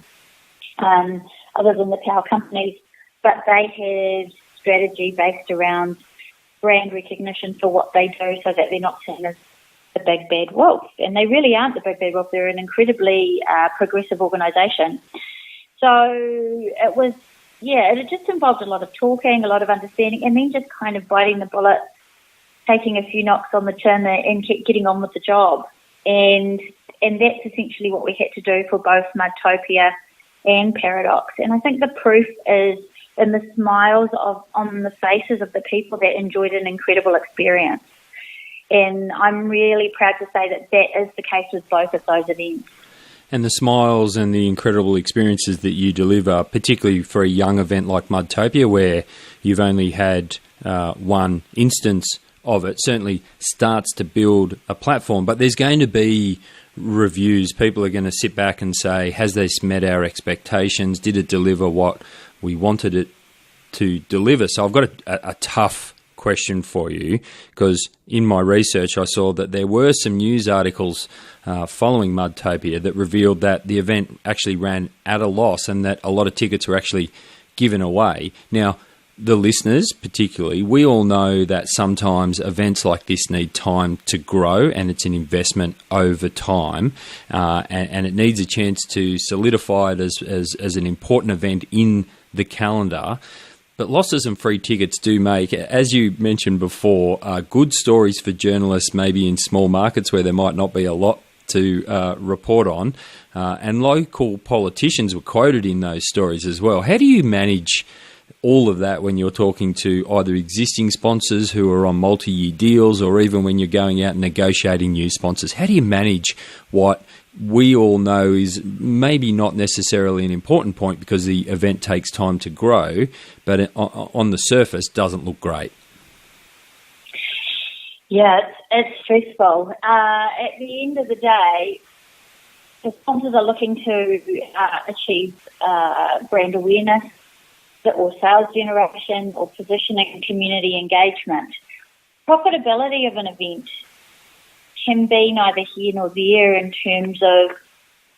other than the power companies, but they have strategy based around brand recognition for what they do so that they're not seen as the big bad wolf. And they really aren't the big bad wolf. They're an incredibly progressive organisation. So it just involved a lot of talking, a lot of understanding, and then just kind of biting the bullet, taking a few knocks on the chin and getting on with the job. And that's essentially what we had to do for both Mudtopia and Paradox. And I think the proof is in the smiles on the faces of the people that enjoyed an incredible experience. And I'm really proud to say that is the case with both of those events. And the smiles and the incredible experiences that you deliver, particularly for a young event like Mudtopia, where you've only had one instance of it, certainly starts to build a platform. But there's going to be reviews. People are going to sit back and say, has this met our expectations? Did it deliver what we wanted it to deliver? So I've got a tough question for you, because in my research I saw that there were some news articles following Mudtopia that revealed that the event actually ran at a loss and that a lot of tickets were actually given away. Now, the listeners particularly, we all know that sometimes events like this need time to grow, and it's an investment over time, and it needs a chance to solidify it as an important event in the calendar. But losses and free tickets do make, as you mentioned before, good stories for journalists, maybe in small markets where there might not be a lot to report on. And local politicians were quoted in those stories as well. How do you manage all of that when you're talking to either existing sponsors who are on multi-year deals, or even when you're going out and negotiating new sponsors? How do you manage what we all know is maybe not necessarily an important point because the event takes time to grow, but on the surface doesn't look great? Yeah, it's stressful. At the end of the day, the sponsors are looking to achieve brand awareness or sales generation or positioning and community engagement. Profitability of an event can be neither here nor there in terms of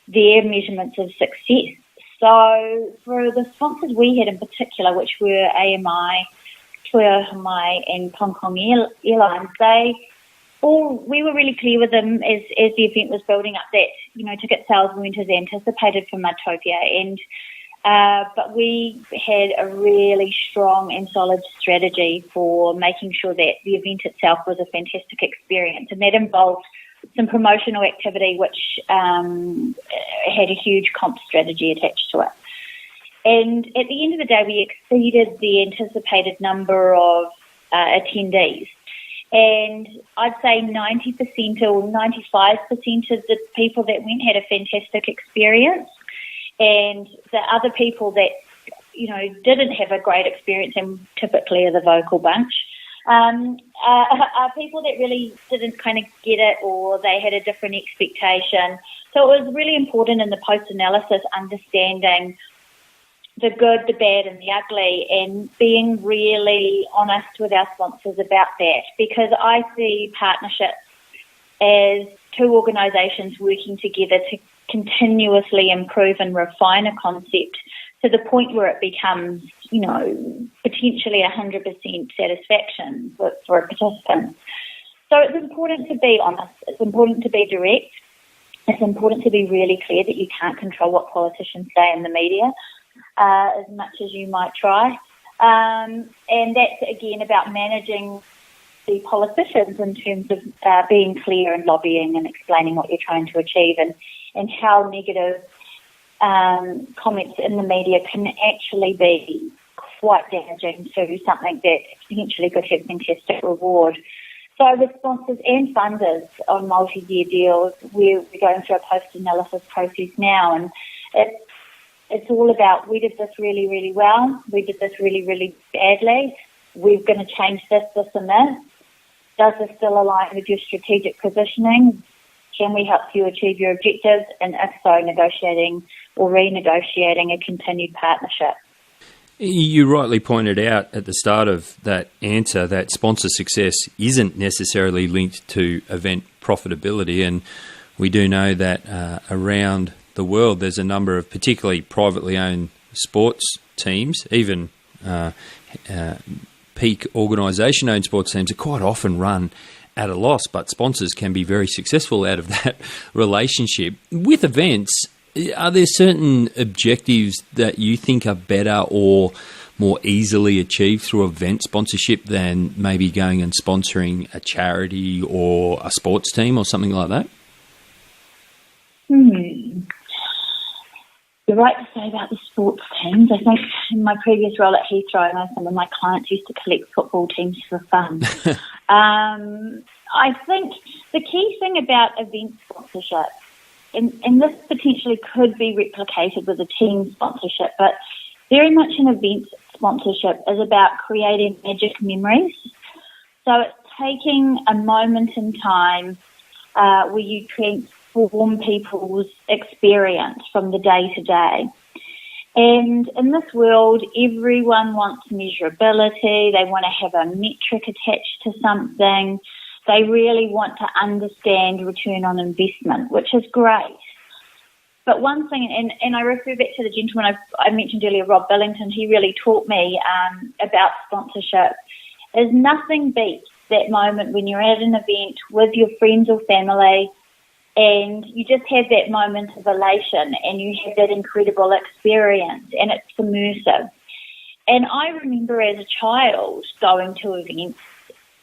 their measurements of success. So for the sponsors we had in particular, which were AMI, Toyota Hamai and Hong Kong Airlines, we were really clear with them as the event was building up that, ticket sales weren't as anticipated for Mudtopia, but we had a really strong and solid strategy for making sure that the event itself was a fantastic experience, and that involved some promotional activity which had a huge comp strategy attached to it. And at the end of the day, we exceeded the anticipated number of attendees. And I'd say 90% or 95% of the people that went had a fantastic experience. And the other people that, didn't have a great experience, and typically are the vocal bunch, are people that really didn't kind of get it, or they had a different expectation. So it was really important in the post-analysis understanding the good, the bad and the ugly, and being really honest with our sponsors about that, because I see partnerships as two organisations working together to continuously improve and refine a concept to the point where it becomes, potentially 100% satisfaction for a participant. So it's important to be honest. It's important to be direct. It's important to be really clear that you can't control what politicians say in the media as much as you might try. And that's, again, about managing the politicians in terms of being clear and lobbying and explaining what you're trying to achieve, and how negative comments in the media can actually be quite damaging to something that potentially could have fantastic reward. So with sponsors and funders on multi-year deals, we're going through a post-analysis process now, and it's all about, we did this really, really well, we did this really, really badly, we're going to change this, this and this. Does this still align with your strategic positioning? Can we help you achieve your objectives? And if so, negotiating or renegotiating a continued partnership. You rightly pointed out at the start of that answer that sponsor success isn't necessarily linked to event profitability, and we do know that around the world there's a number of particularly privately owned sports teams, even peak organisation-owned sports teams are quite often run at a loss, but sponsors can be very successful out of that relationship. With events, are there certain objectives that you think are better or more easily achieved through event sponsorship than maybe going and sponsoring a charity or a sports team or something like that? You're right to say about the sports teams. I think in my previous role at Heathrow, I know some of my clients used to collect football teams for fun. I think the key thing about event sponsorship, and this potentially could be replicated with a team sponsorship, but very much an event sponsorship is about creating magic memories. So it's taking a moment in time where you transform people's experience from the day to day. And in this world, everyone wants measurability. They want to have a metric attached to something. They really want to understand return on investment, which is great. But one thing, and I refer back to the gentleman I mentioned earlier, Rob Billington, he really taught me about sponsorship, is nothing beats that moment when you're at an event with your friends or family and you just have that moment of elation and you have that incredible experience and it's immersive. And I remember as a child going to events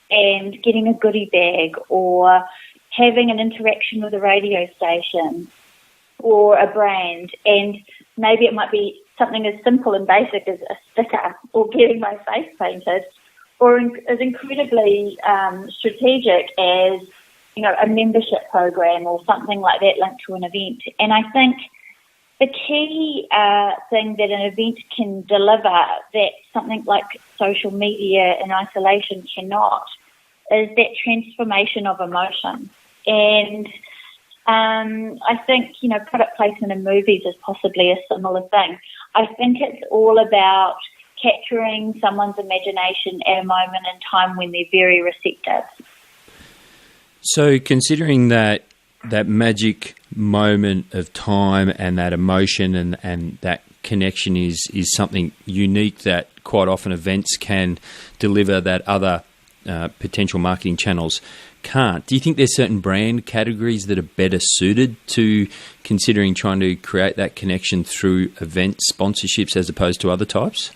and getting a goodie bag or having an interaction with a radio station or a brand, and maybe it might be something as simple and basic as a sticker or getting my face painted, or as incredibly strategic as, you know, a membership program or something like that linked to an event. And I think the key thing that an event can deliver that something like social media in isolation cannot is that transformation of emotion. And I think, you know, product placement in movies is possibly a similar thing. I think it's all about capturing someone's imagination at a moment in time when they're very receptive. So considering that magic moment of time and that emotion and that connection is something unique that quite often events can deliver that other potential marketing channels can't. Do you think there's certain brand categories that are better suited to considering trying to create that connection through event sponsorships as opposed to other types?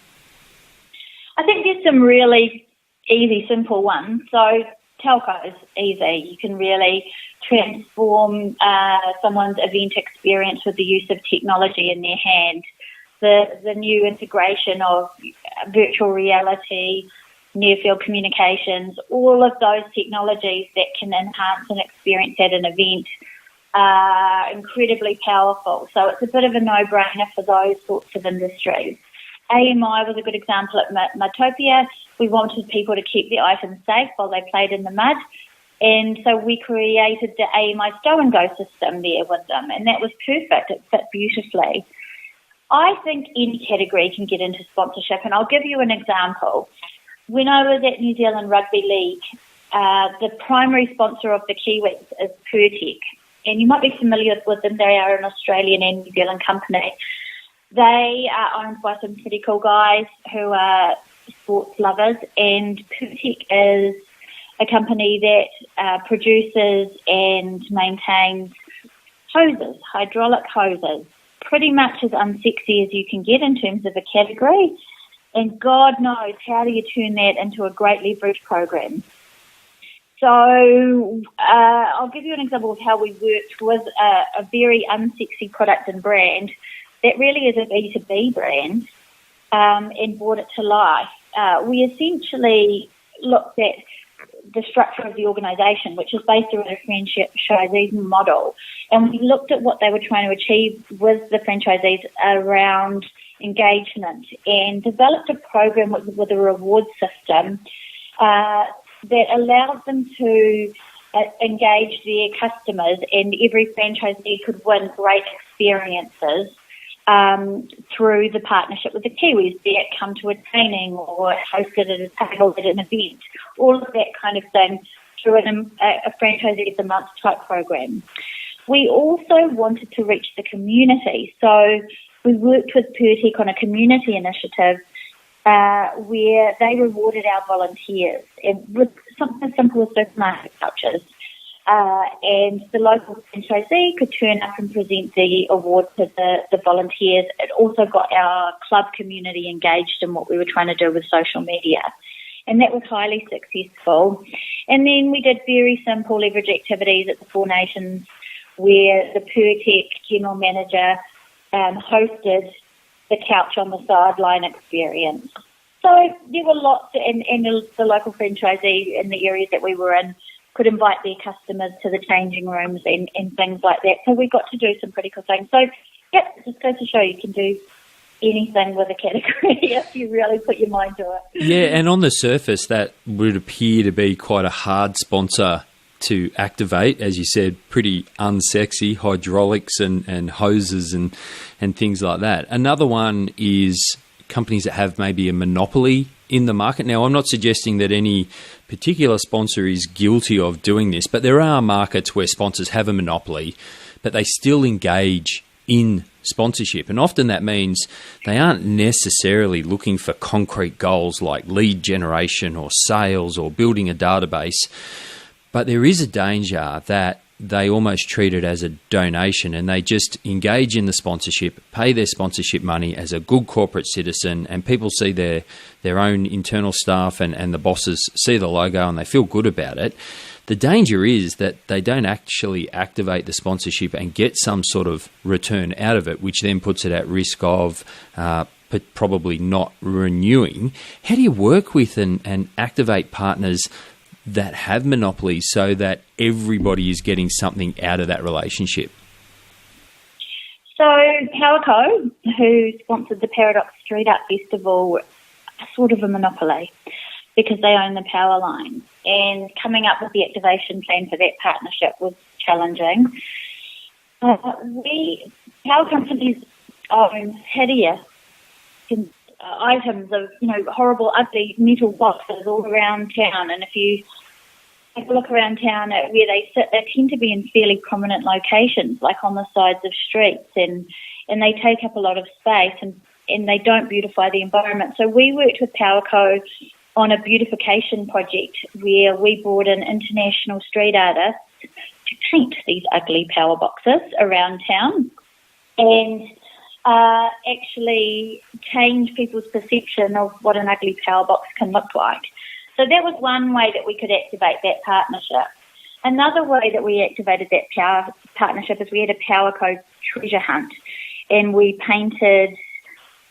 I think there's some really easy, simple ones. So telco is easy. You can really transform someone's event experience with the use of technology in their hand. The new integration of virtual reality, near-field communications, all of those technologies that can enhance an experience at an event are incredibly powerful. So it's a bit of a no-brainer for those sorts of industries. AMI was a good example at Matopia. We wanted people to keep their items safe while they played in the mud. And so we created the AMI Stow and Go system there with them. And that was perfect. It fit beautifully. I think any category can get into sponsorship. And I'll give you an example. When I was at New Zealand Rugby League, the primary sponsor of the Kiwis is Pertec. And you might be familiar with them. They are an Australian and New Zealand company. They are owned by some pretty cool guys who are sports lovers. And Pertec is a company that produces and maintains hoses, hydraulic hoses. Pretty much as unsexy as you can get in terms of a category. And God knows how do you turn that into a great leverage program. So I'll give you an example of how we worked with a very unsexy product and brand that really is a B2B brand and brought it to life. We essentially looked at the structure of the organisation, which is based around a franchisee model, and we looked at what they were trying to achieve with the franchisees around engagement and developed a program with a reward system that allowed them to engage their customers, and every franchisee could win great experiences through the partnership with the Kiwis, be it come to a training or hosted at a table at an event, all of that kind of thing through a franchisee of the month type program. We also wanted to reach the community, so we worked with Purtec on a community initiative where they rewarded our volunteers with something as simple as supermarket vouchers. And the local franchisee could turn up and present the award to the volunteers. It also got our club community engaged in what we were trying to do with social media. And that was highly successful. And then we did very simple leverage activities at the Four Nations where the Purtec general manager hosted the Couch on the Sideline experience. So there were lots, and the local franchisee in the areas that we were in could invite their customers to the changing rooms and things like that. So we got to do some pretty cool things. So, yeah, it just goes to show you can do anything with a category if you really put your mind to it. Yeah, and on the surface, that would appear to be quite a hard sponsor to activate. As you said, pretty unsexy, hydraulics and hoses and things like that. Another one is companies that have maybe a monopoly in the market. Now, I'm not suggesting that any particular sponsor is guilty of doing this, but there are markets where sponsors have a monopoly, but they still engage in sponsorship. And often that means they aren't necessarily looking for concrete goals like lead generation or sales or building a database, but there is a danger that they almost treat it as a donation and they just engage in the sponsorship, pay their sponsorship money as a good corporate citizen, and people see their own internal staff and the bosses see the logo and they feel good about it. The danger is that they don't actually activate the sponsorship and get some sort of return out of it, which then puts it at risk of probably not renewing. How do you work with and activate partners that have monopolies so that everybody is getting something out of that relationship? So PowerCo, who sponsored the Paradox Street Art Festival, are sort of a monopoly because they own the power line. And coming up with the activation plan for that partnership was challenging. Power companies own hideous items of, horrible, ugly metal boxes all around town. And if you take a look around town at where they sit, they tend to be in fairly prominent locations, like on the sides of streets, and they take up a lot of space and they don't beautify the environment. So we worked with PowerCo on a beautification project where we brought in international street artists to paint these ugly power boxes around town and actually change people's perception of what an ugly power box can look like. So that was one way that we could activate that partnership. Another way that we activated that partnership is we had a PowerCo treasure hunt, and we painted.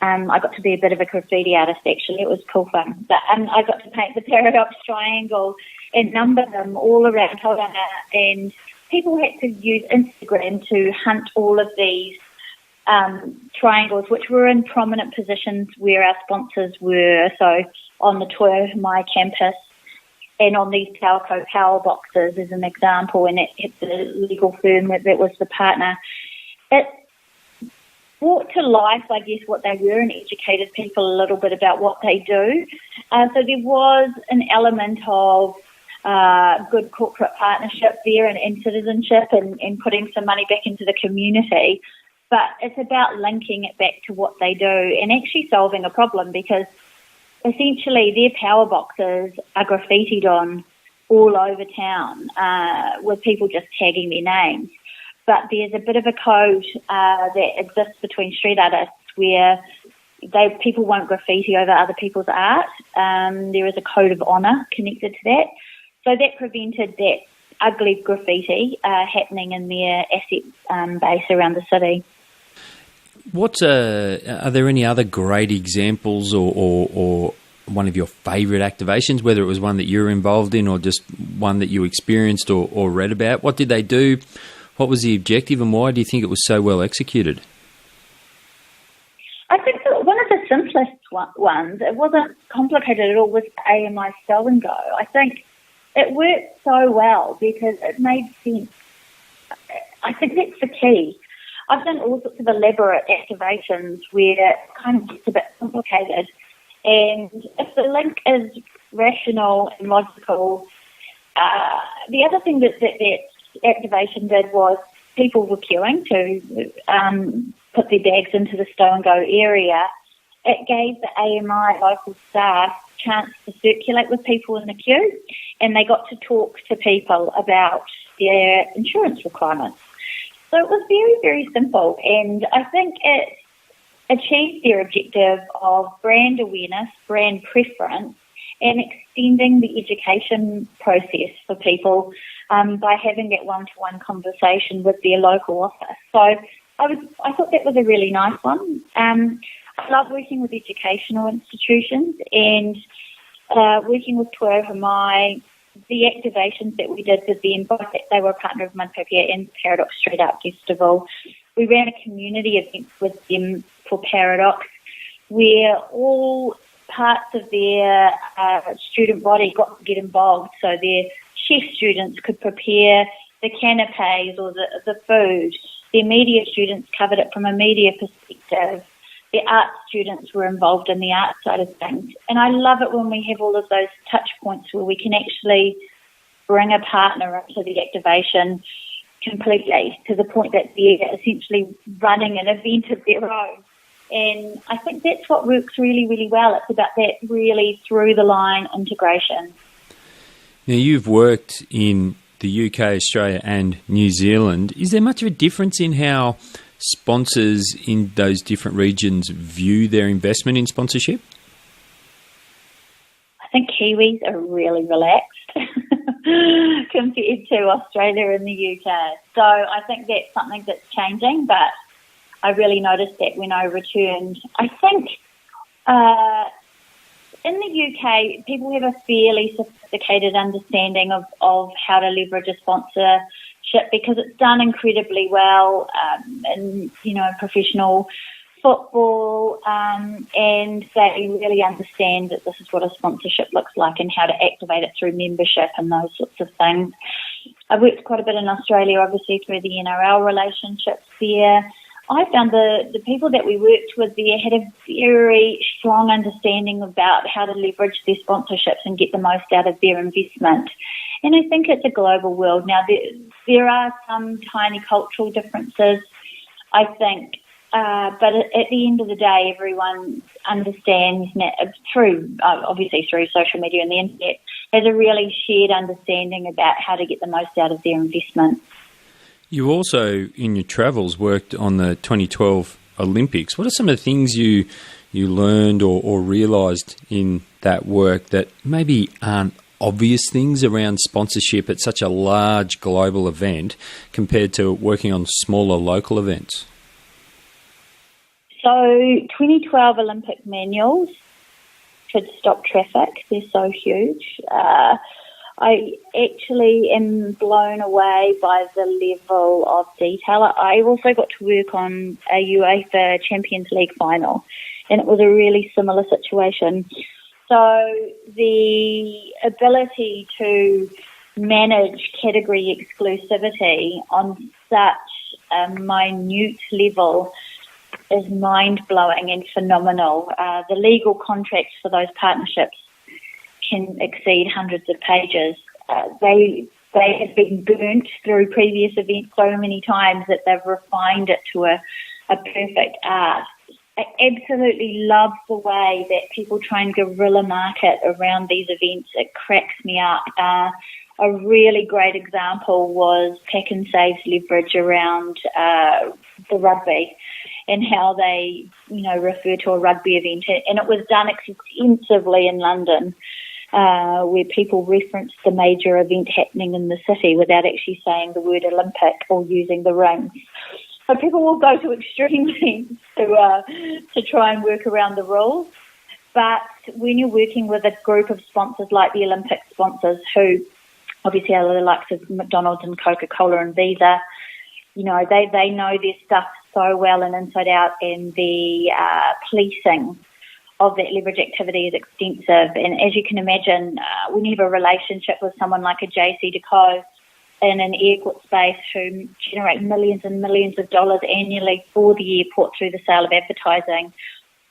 I got to be a bit of a graffiti artist, actually. It was cool fun. But I got to paint the Paradox Triangle and number them all around Tauranga, and people had to use Instagram to hunt all of these triangles, which were in prominent positions where our sponsors were. So on the Toyomai campus and on these PowerCo power boxes as an example, and it's the legal firm that was the partner. It brought to life, I guess, what they were and educated people a little bit about what they do. So there was an element of good corporate partnership there and citizenship and putting some money back into the community. But it's about linking it back to what they do and actually solving a problem, because essentially their power boxes are graffitied on all over town with people just tagging their names. But there's a bit of a code that exists between street artists where people won't graffiti over other people's art. There is a code of honour connected to that. So that prevented that ugly graffiti happening in their asset base around the city. Are there any other great examples or one of your favourite activations, whether it was one that you were involved in or just one that you experienced or read about? What did they do? What was the objective, and why do you think it was so well executed? I think that one of the simplest ones, it wasn't complicated at all, was AMI Sell and Go. I think it worked so well because it made sense. I think that's the key. I've done all sorts of elaborate activations where it kind of gets a bit complicated. And if the link is rational and logical, the other thing that activation did was people were queuing to put their bags into the stow and go area. It gave the AMI local staff chance to circulate with people in the queue, and they got to talk to people about their insurance requirements. So it was very, very simple, and I think it achieved their objective of brand awareness, brand preference, and extending the education process for people by having that one-to-one conversation with their local office. So I thought that was a really nice one. I love working with educational institutions and working with Te Mai. The activations that we did with them, both they were a partner of Mudpapia and Paradox Street Art Festival. We ran a community event with them for Paradox, where all parts of their student body got to get involved. So their chef students could prepare the canapes or the food. Their media students covered it from a media perspective. The art students were involved in the art side of things. And I love it when we have all of those touch points where we can actually bring a partner into the activation completely to the point that they're essentially running an event of their own. And I think that's what works really, really well. It's about that really through-the-line integration. Now, you've worked in the UK, Australia and New Zealand. Is there much of a difference in how sponsors in those different regions view their investment in sponsorship? I think Kiwis are really relaxed compared to Australia and the UK. So I think that's something that's changing, but I really noticed that when I returned. I think in the UK, people have a fairly sophisticated understanding of how to leverage a sponsorship because it's done incredibly well in, professional football, and they really understand that this is what a sponsorship looks like and how to activate it through membership and those sorts of things. I've worked quite a bit in Australia, obviously, through the NRL relationships there. I found the people that we worked with there had a very strong understanding about how to leverage their sponsorships and get the most out of their investment. And I think it's a global world. Now, there are some tiny cultural differences, I think, but at the end of the day, everyone understands through social media and the internet, has a really shared understanding about how to get the most out of their investment. You also, in your travels, worked on the 2012 Olympics. What are some of the things you learned or realised in that work that maybe aren't obvious things around sponsorship at such a large global event compared to working on smaller local events? So 2012 Olympic manuals could stop traffic. They're so huge. I actually am blown away by the level of detail. I also got to work on a UEFA Champions League final, and it was a really similar situation. So the ability to manage category exclusivity on such a minute level is mind-blowing and phenomenal. The legal contracts for those partnerships can exceed hundreds of pages. They have been burnt through previous events so many times that they've refined it to a perfect art. I absolutely love the way that people try and guerrilla market around these events. It cracks me up. A really great example was Pack and Save's leverage around the rugby and how they, refer to a rugby event. And it was done extensively in London, where people referenced the major event happening in the city without actually saying the word Olympic or using the rings. So people will go to extreme lengths to try and work around the rules. But when you're working with a group of sponsors like the Olympic sponsors, who obviously are the likes of McDonald's and Coca-Cola and Visa, they know their stuff so well and inside out, and the policing of that leverage activity is extensive. And as you can imagine, when you have a relationship with someone like a JC Decaux, in an airport space who generate millions and millions of dollars annually for the airport through the sale of advertising.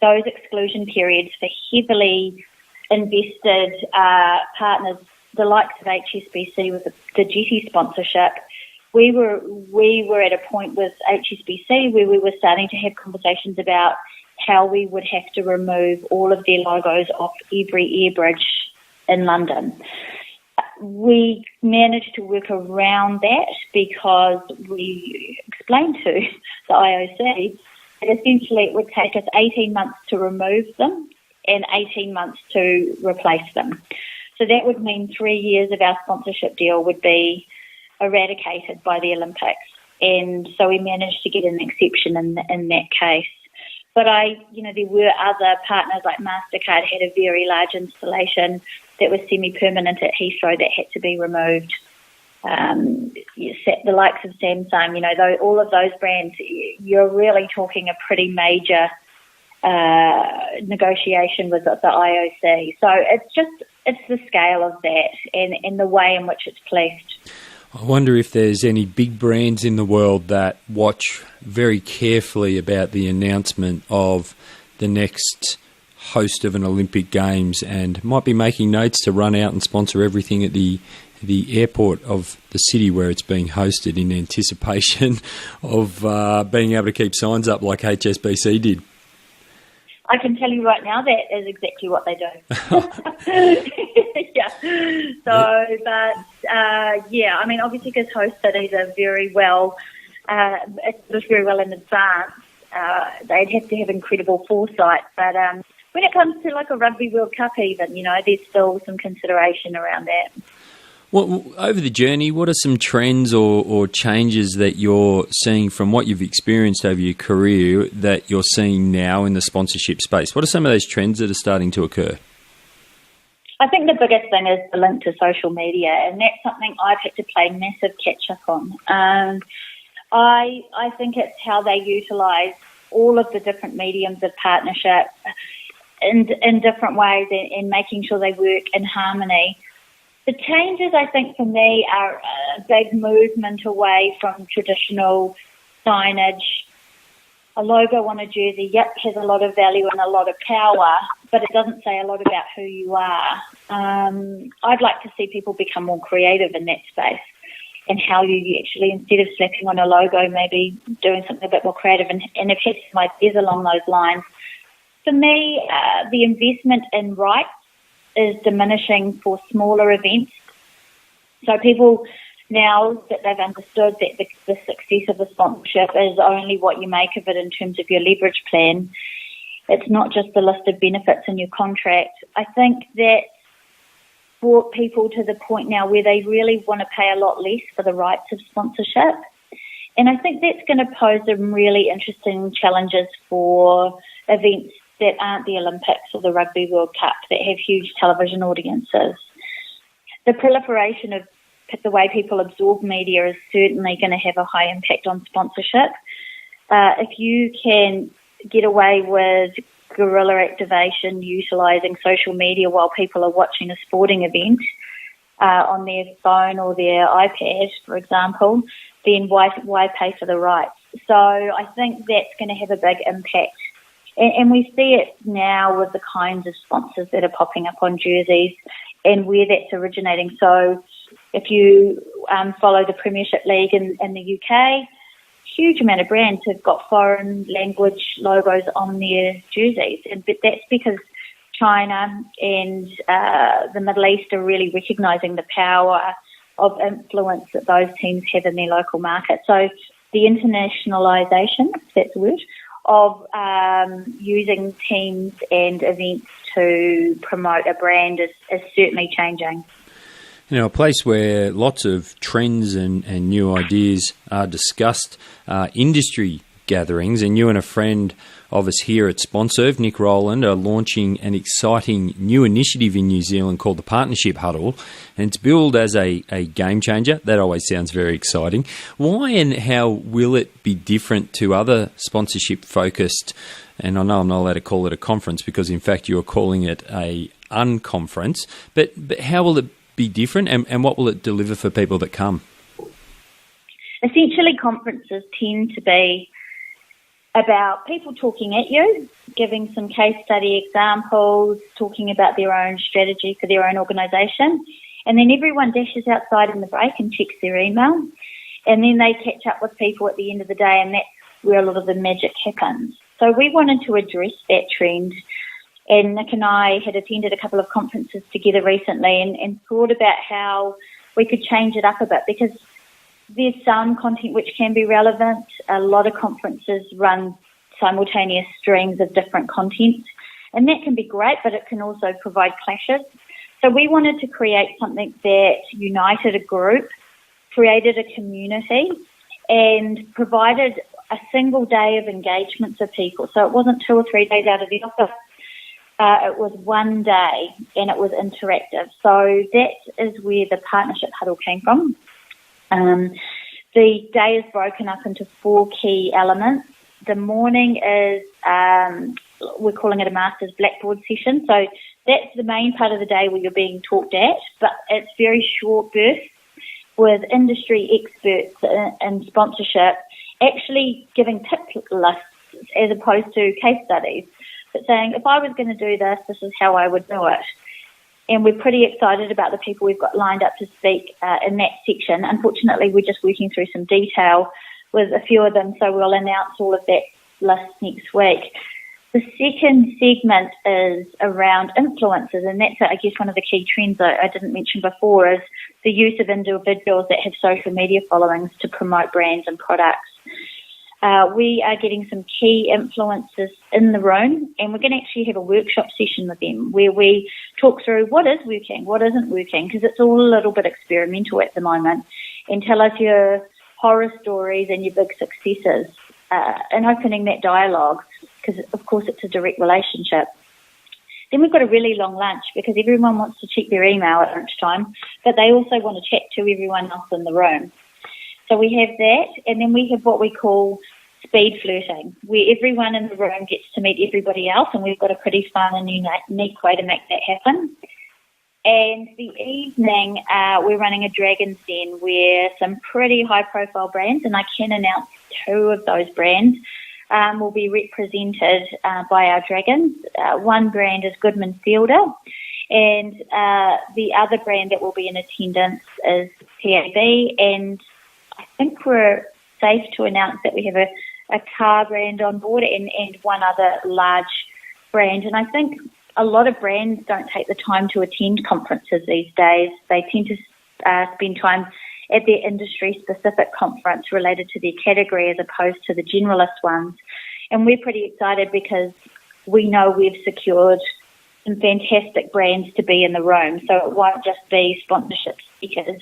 Those exclusion periods for heavily invested partners, the likes of HSBC with the jetty sponsorship, we were at a point with HSBC where we were starting to have conversations about how we would have to remove all of their logos off every air bridge in London. We managed to work around that because we explained to the IOC that essentially it would take us 18 months to remove them and 18 months to replace them. So that would mean 3 years of our sponsorship deal would be eradicated by the Olympics. And so we managed to get an exception in that case. But there were other partners like MasterCard had a very large installation that was semi-permanent at Heathrow that had to be removed. The likes of Samsung, all of those brands, you're really talking a pretty major negotiation with the IOC. So it's the scale of that and the way in which it's placed. I wonder if there's any big brands in the world that watch very carefully about the announcement of the next host of an Olympic Games and might be making notes to run out and sponsor everything at the airport of the city where it's being hosted in anticipation of being able to keep signs up like HSBC did. I can tell you right now that is exactly what they do. Yeah. So, but obviously because host cities are very well, it's very well in advance. They'd have to have incredible foresight. But when it comes to like a Rugby World Cup even, there's still some consideration around that. Well, over the journey, what are some trends or changes that you're seeing from what you've experienced over your career that you're seeing now in the sponsorship space? What are some of those trends that are starting to occur? I think the biggest thing is the link to social media, and that's something I've had to play massive catch-up on. I think it's how they utilise all of the different mediums of partnership in different ways and making sure they work in harmony. The changes, I think, for me are a big movement away from traditional signage. A logo on a jersey, has a lot of value and a lot of power, but it doesn't say a lot about who you are. I'd like to see people become more creative in that space and how you actually, instead of slapping on a logo, maybe doing something a bit more creative and have had some ideas along those lines. For me, the investment in rights is diminishing for smaller events. So people, now that they've understood that the success of the sponsorship is only what you make of it in terms of your leverage plan, it's not just the list of benefits in your contract. I think that brought people to the point now where they really want to pay a lot less for the rights of sponsorship. And I think that's going to pose some really interesting challenges for events that aren't the Olympics or the Rugby World Cup that have huge television audiences. The proliferation of the way people absorb media is certainly going to have a high impact on sponsorship. If you can get away with guerrilla activation utilising social media while people are watching a sporting event on their phone or their iPad, for example, then why pay for the rights? So I think that's going to have a big impact. And we see it now with the kinds of sponsors that are popping up on jerseys and where that's originating. So if you follow the Premiership League in the UK, huge amount of brands have got foreign language logos on their jerseys. But that's because China and the Middle East are really recognising the power of influence that those teams have in their local market. So the internationalisation, if that's a word, of using teams and events to promote a brand is certainly changing. A place where lots of trends and new ideas are discussed, industry gatherings, and you and a friend of us here at SponServe, Nick Rowland, are launching an exciting new initiative in New Zealand called the Partnership Huddle, and it's billed as a game changer. That always sounds very exciting. Why and how will it be different to other sponsorship-focused, and I know I'm not allowed to call it a conference because in fact you're calling it a unconference, but how will it be different and what will it deliver for people that come? essentially conferences tend to be about people talking at you, giving some case study examples, talking about their own strategy for their own organisation, and then everyone dashes outside in the break and checks their email, and then they catch up with people at the end of the day, and that's where a lot of the magic happens. So we wanted to address that trend, and Nick and I had attended a couple of conferences together recently and thought about how we could change it up a bit, because there's some content which can be relevant. A lot of conferences run simultaneous streams of different content, and that can be great, but it can also provide clashes. So we wanted to create something that united a group, created a community, and provided a single day of engagement for people. So it wasn't 2 or 3 days out of the office. It was one day, and it was interactive. So that is where the partnership huddle came from. The day is broken up into 4 key elements. The morning is, we're calling it a Master's Blackboard session. So that's the main part of the day where you're being talked at, but it's very short bursts with industry experts in sponsorship actually giving tip lists as opposed to case studies, but saying, if I was going to do this, this is how I would do it. And we're pretty excited about the people we've got lined up to speak in that section. Unfortunately, we're just working through some detail with a few of them, so we'll announce all of that list next week. The second segment is around influencers, and that's, I guess, one of the key trends I didn't mention before is the use of individuals that have social media followings to promote brands and products. We are getting some key influencers in the room, and we're going to actually have a workshop session with them where we talk through what is working, what isn't working, because it's all a little bit experimental at the moment, and tell us your horror stories and your big successes, and opening that dialogue, because, of course, it's a direct relationship. Then we've got a really long lunch because everyone wants to check their email at lunchtime, but they also want to chat to everyone else in the room. So we have that, and then we have what we call speed flirting, where everyone in the room gets to meet everybody else, and we've got a pretty fun and unique way to make that happen. And the evening, we're running a Dragon's Den where some pretty high-profile brands, and I can announce 2 of those brands, will be represented by our dragons. One brand is Goodman Fielder, and the other brand that will be in attendance is PAB, and I think we're safe to announce that we have a car brand on board and one other large brand. And I think a lot of brands don't take the time to attend conferences these days. They tend to spend time at their industry-specific conference related to their category as opposed to the generalist ones. And we're pretty excited because we know we've secured some fantastic brands to be in the room. So it won't just be sponsorship speakers.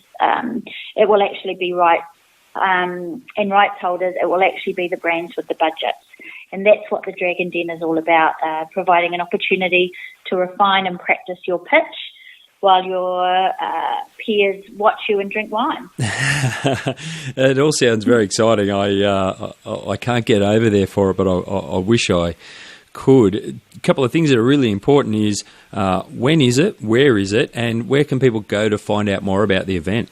It will actually be rights and rights holders. It will actually be the brands with the budgets. And that's what the Dragon Den is all about, providing an opportunity to refine and practice your pitch while your peers watch you and drink wine. It all sounds very exciting. I can't get over there for it, but I wish I could. A couple of things that are really important is when is it, where is it, and where can people go to find out more about the event?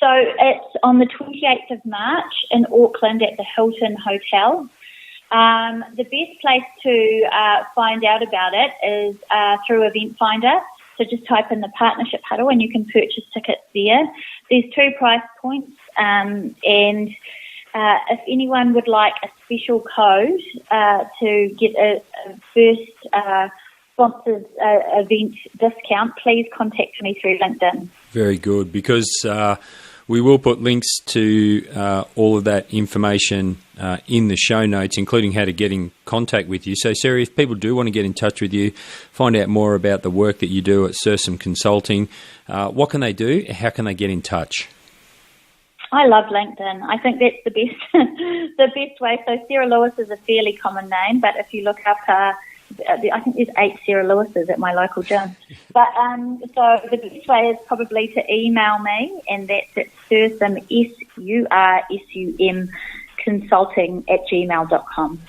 So it's on the 28th of March in Auckland at the Hilton Hotel. The best place to find out about it is through Event Finder. So just type in the Partnership Huddle and you can purchase tickets there. There's 2 price points, and if anyone would like a special code to get a first sponsored event discount, please contact me through LinkedIn. Very good, because we will put links to all of that information in the show notes, including how to get in contact with you. So, Sarah, if people do want to get in touch with you, find out more about the work that you do at Sursum Consulting, what can they do? How can they get in touch? I love LinkedIn. I think that's the best the best way. So Sarah Lewis is a fairly common name, but if you look up I think there's 8 Sarah Lewises at my local gym. But so the best way is probably to email me, and that's at Sursum, SURSUM, consulting@gmail.com.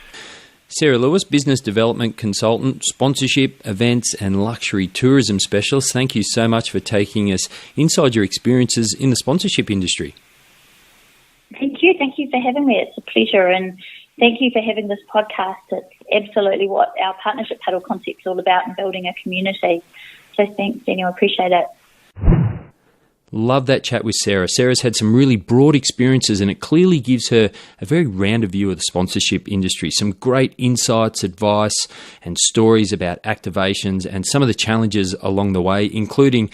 Sarah Lewis, Business Development Consultant, Sponsorship, Events and Luxury Tourism Specialist. Thank you so much for taking us inside your experiences in the sponsorship industry. Thank you. Thank you for having me. It's a pleasure. And thank you for having this podcast. It's absolutely what our partnership paddle concept is all about, and building a community. So thanks, Daniel. I appreciate it. Love that chat with Sarah. Sarah's had some really broad experiences, and it clearly gives her a very rounded view of the sponsorship industry. Some great insights, advice, and stories about activations and some of the challenges along the way, including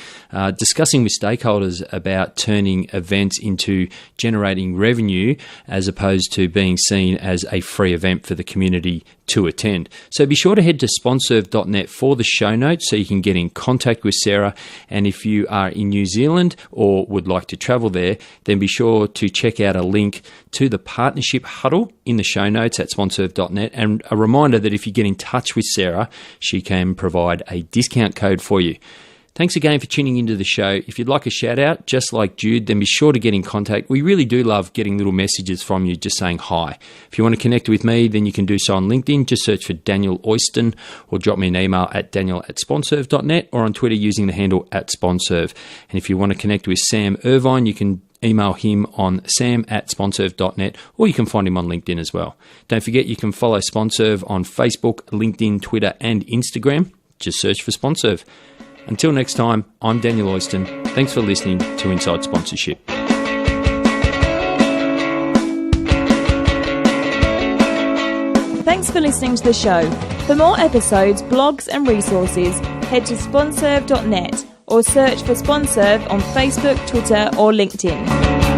discussing with stakeholders about turning events into generating revenue as opposed to being seen as a free event for the community to attend. So be sure to head to SponServe.net for the show notes so you can get in contact with Sarah. And if you are in New Zealand or would like to travel there, then be sure to check out a link to the partnership huddle in the show notes at SponServe.net. And a reminder that if you get in touch with Sarah, she can provide a discount code for you. Thanks again for tuning into the show. If you'd like a shout out, just like Jude, then be sure to get in contact. We really do love getting little messages from you just saying hi. If you want to connect with me, then you can do so on LinkedIn. Just search for Daniel Oyston, or drop me an email at daniel@sponserve.net, or on Twitter using the handle @SponServe. And if you want to connect with Sam Irvine, you can email him on sam@sponserve.net, or you can find him on LinkedIn as well. Don't forget, you can follow SponServe on Facebook, LinkedIn, Twitter, and Instagram. Just search for SponServe. Until next time, I'm Daniel Oyston. Thanks for listening to Inside Sponsorship. Thanks for listening to the show. For more episodes, blogs and resources, head to SponServe.net or search for SponServe on Facebook, Twitter or LinkedIn.